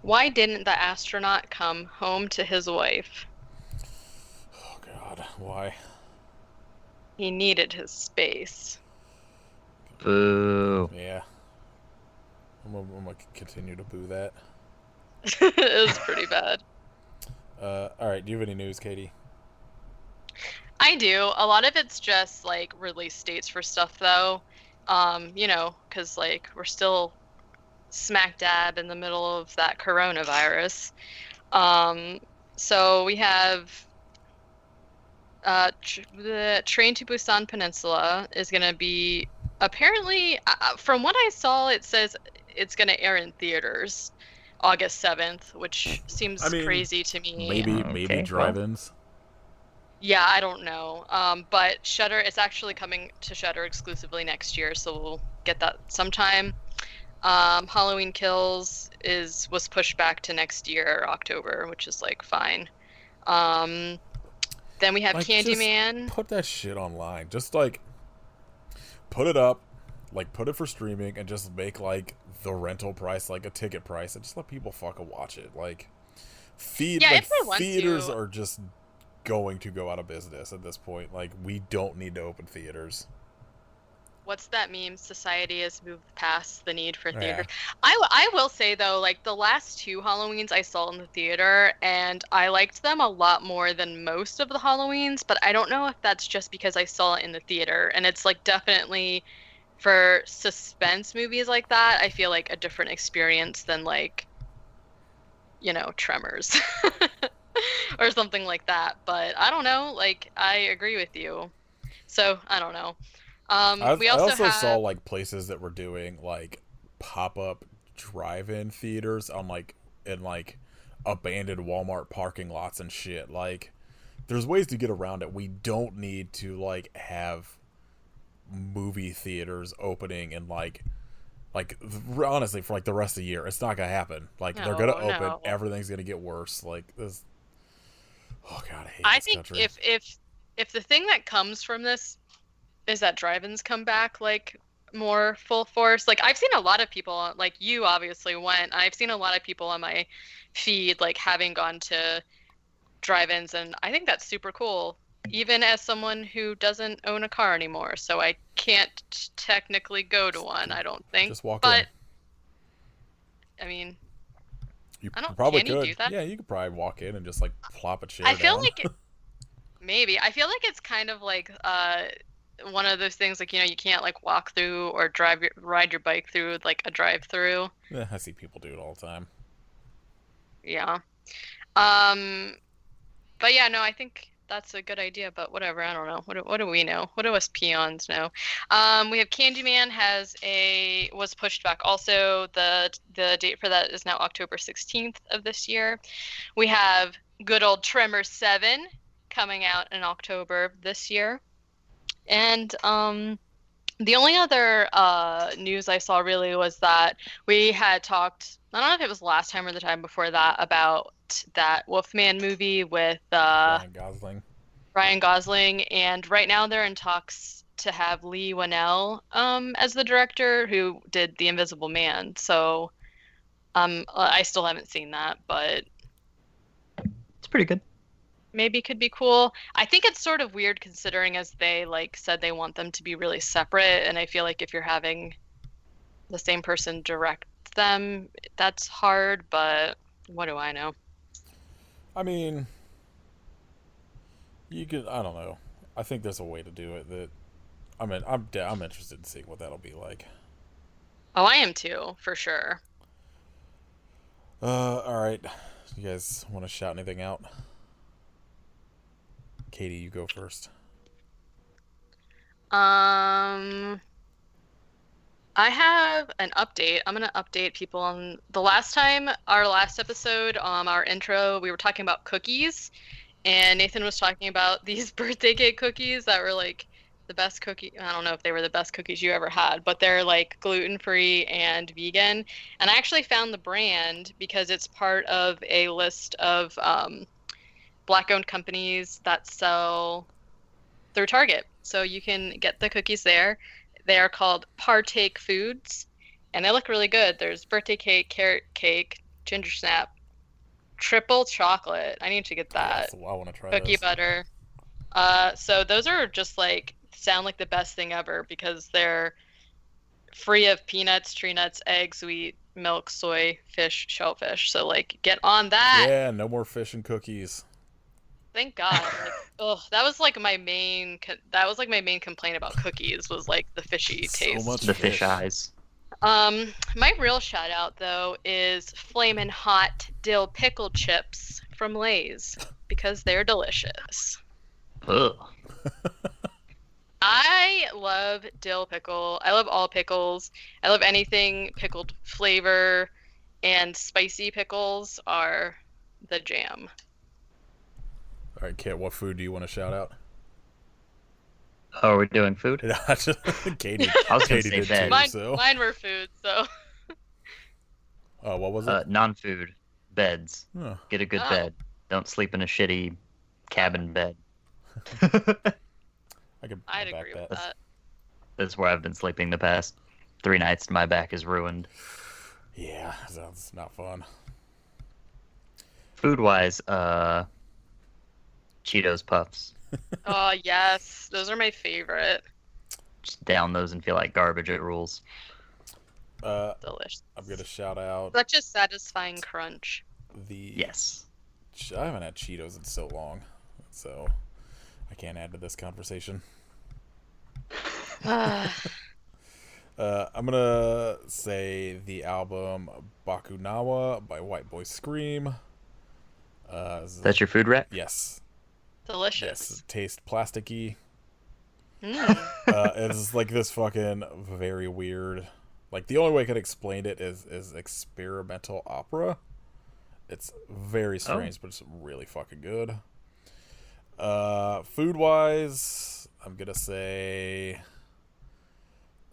why didn't the astronaut come home to his wife? Oh god, why? He needed his space. Boo. Yeah. I'm gonna continue to boo that. It was pretty bad. Alright, do you have any news, Katie? I do. A lot of it's just like release dates for stuff though. Because like we're still smack dab in the middle of that coronavirus. So we have the Train to Busan Peninsula is going to be apparently, from what I saw, it says it's going to air in theaters August 7th, which seems crazy to me. Maybe drive-ins. Yeah, I don't know. But Shudder, it's actually coming to Shudder exclusively next year, so we'll get that sometime. Halloween Kills was pushed back to next year, October, which is like fine. Then we have Candyman. Just put that shit online. Just like put it up, like put it for streaming, and just make like the rental price like a ticket price, and just let people fucking watch it. Like if they want theaters are just going to go out of business at this point. Like we don't need to open theaters. What's that meme? Society has moved past the need for theaters. Yeah. I will say though, like the last 2 Halloweens I saw in the theater, and I liked them a lot more than most of the Halloweens, but I don't know if that's just because I saw it in the theater, and it's like definitely for suspense movies like that, I feel like a different experience than like, Tremors or something like that. But I don't know, like I agree with you. So I don't know. I also saw like places that were doing like pop-up drive-in theaters on like in like abandoned Walmart parking lots and shit. Like there's ways to get around it. We don't need to like have movie theaters opening and like honestly for like the rest of the year. It's not gonna happen. Like they're gonna open, everything's gonna get worse. Like this. Oh god, I hate this country. I think if the thing that comes from this is that drive-ins come back like more full force. Like I've seen a lot of people, like you obviously went. I've seen a lot of people on my feed like having gone to drive-ins, and I think that's super cool. Even as someone who doesn't own a car anymore, so I can't technically go to one. I don't think. Just walk in. I mean, I don't. Probably could. Do that? Yeah, you could probably walk in and just like plop a chair down. I feel like maybe. I feel like it's kind of like one of those things like you can't like walk through or ride your bike through like a drive-through. Yeah, I see people do it all the time. Yeah. But yeah, no, I think that's a good idea, but whatever, I don't know. What do we know? What do us peons know? We have Candyman was pushed back also. The date for that is now October 16th of this year. We have good old Tremors 7 coming out in October of this year. And the only other news I saw really was that we had talked, I don't know if it was last time or the time before that, about that Wolfman movie with Ryan Gosling. And right now they're in talks to have Leigh Whannell as the director, who did The Invisible Man. So I still haven't seen that, but it's pretty good. Maybe could be cool. I think it's sort of weird considering as they like said they want them to be really separate, and I feel like if you're having the same person direct them, that's hard, but what do I know? I mean, you could, I don't know. I think there's a way to do it that I'm interested in seeing what that'll be like. Oh, I am too, for sure. All right. You guys want to shout anything out? Katie, you go first. I have an update. I'm going to update people on the last time, our last episode, our intro, we were talking about cookies, and Nathan was talking about these birthday cake cookies that were like the best cookie. I don't know if they were the best cookies you ever had, but they're like gluten-free and vegan. And I actually found the brand because it's part of a list of Black-owned companies that sell through Target. So you can get the cookies there. They are called Partake Foods, and they look really good. There's birthday cake, carrot cake, ginger snap, triple chocolate. I need to get that. I want to try cookie this. Butter. So those are just like sound like the best thing ever because they're free of peanuts, tree nuts, eggs, wheat, milk, soy, fish, shellfish. So like, get on that. Yeah, no more fish and cookies. Thank God. Like, oh, that was like my main. That was like my main complaint about cookies was like the fishy So taste. much The fish. fish eyes. My real shout out though is Flamin' Hot Dill Pickle Chips from Lay's because they're delicious. Ugh. I love dill pickle. I love all pickles. I love anything pickled flavor, and spicy pickles are the jam. All right, Kit, what food do you want to shout out? Oh, we're doing food? Katie, I was gonna Katie say did bed. too. So, Mine were food, so. what was it? Non-food. Beds. Huh. Get a good Oh. bed. Don't sleep in a shitty cabin bed. I'd back agree with that. That's where I've been sleeping the past 3 nights. My back is ruined. Yeah, sounds not fun. Food-wise, Cheetos Puffs. Oh, yes. Those are my favorite. Just down those and feel like garbage. It rules. Delicious. I'm gonna shout out Such a satisfying crunch. the. Yes. I haven't had Cheetos in so long, so I can't add to this conversation. I'm gonna say the album Bakunawa by White Boy Scream. That's your food rep? Yes. Delicious. Yes. It tastes plasticky. Mm. It's like this fucking very weird. Like the only way I could explain it is experimental opera. It's very strange, but it's really fucking good. Food wise, I'm gonna say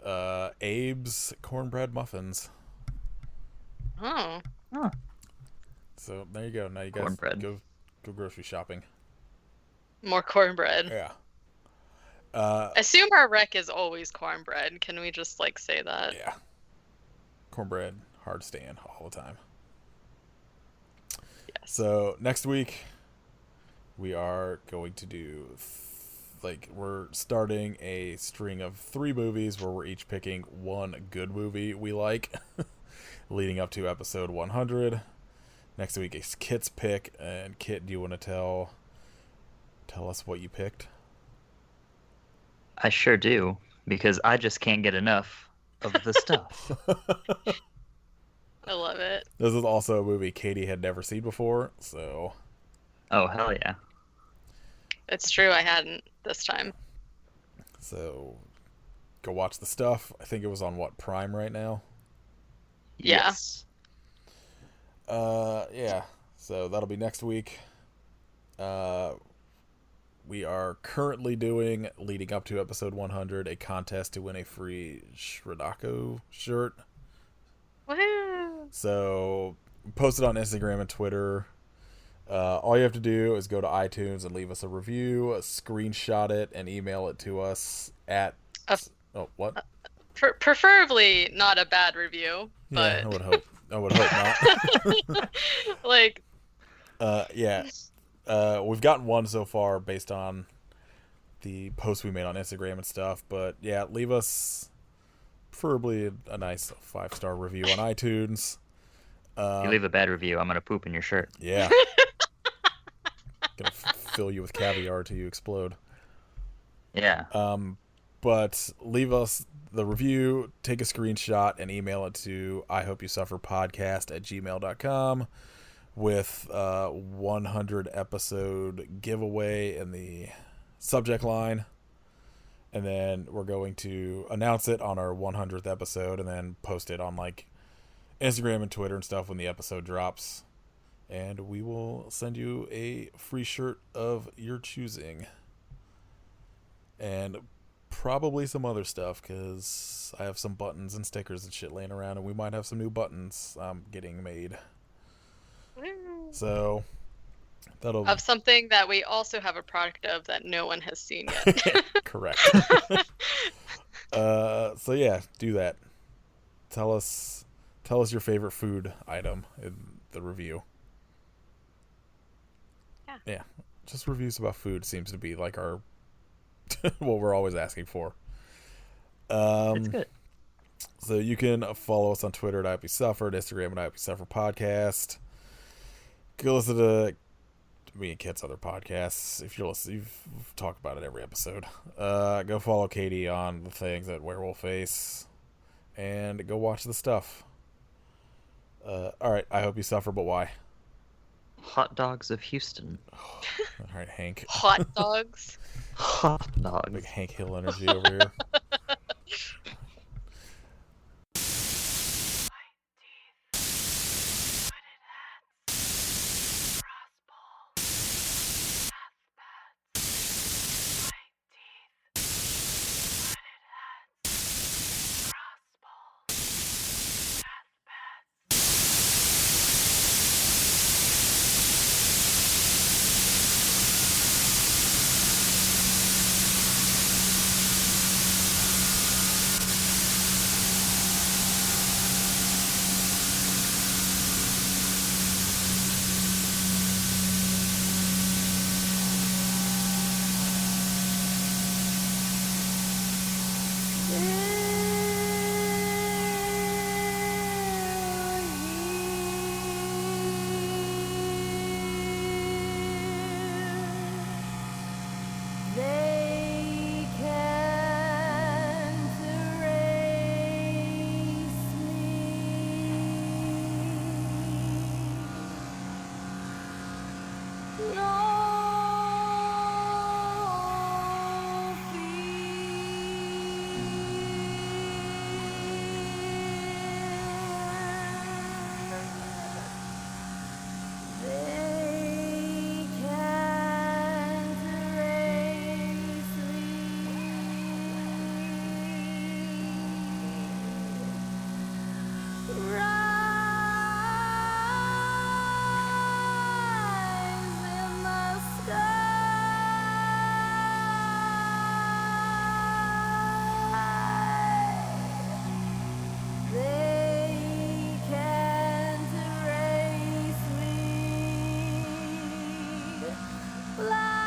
Abe's cornbread muffins. Oh. So there you go. Now you guys Cornbread. go grocery shopping. More cornbread. Yeah. Assume our rec is always cornbread. Can we just like say that? Yeah. Cornbread, hard stand all the time. Yes. So next week we are going to do we're starting a string of 3 movies where we're each picking one good movie we like, leading up to episode 100. Next week is Kit's pick, and Kit, do you want to tell us what you picked? I sure do, because I just can't get enough of the stuff. I love it. This is also a movie Katie had never seen before, so Oh, hell yeah. It's true. I hadn't this time. go watch the stuff. I think it was on Prime right now. Yeah. Yes. Yeah. So that'll be next week. We are currently doing, leading up to episode 100, a contest to win a free Shredako shirt. Woohoo! So post it on Instagram and Twitter. All you have to do is go to iTunes and leave us a review, screenshot it, and email it to us at... what? Preferably not a bad review, Yeah, but I would hope not. like, yeah. We've gotten one so far based on the posts we made on Instagram and stuff, but yeah, leave us preferably a nice 5-star review on iTunes. If you leave a bad review, I'm going to poop in your shirt. Yeah. Gonna fill you with caviar till you explode. Yeah. But leave us the review, take a screenshot, and email it to ihopeyousufferpodcast@gmail.com with 100 episode giveaway in the subject line. And then we're going to announce it on our 100th episode and then post it on Instagram and Twitter and stuff when the episode drops. And we will send you a free shirt of your choosing. And probably some other stuff, because I have some buttons and stickers and shit laying around, and we might have some new buttons getting made. So that'll of something that we also have a product of that no one has seen yet. correct. So yeah, do that. Tell us your favorite food item in the review. Yeah. Yeah. Just reviews about food seems to be our what we're always asking for. It's good. So you can follow us on Twitter at IPSuffered, Instagram at IPSuffered Podcast. Go listen to me and Kit's other podcasts. If you're listening, you've talked about it every episode. Go follow Katie on the things at Werewolf Face. And go watch the stuff. Alright, I hope you suffer, but why? Hot Dogs of Houston. Alright, Hank. Hot dogs. Hot dogs. Big Hank Hill energy over here. Fly.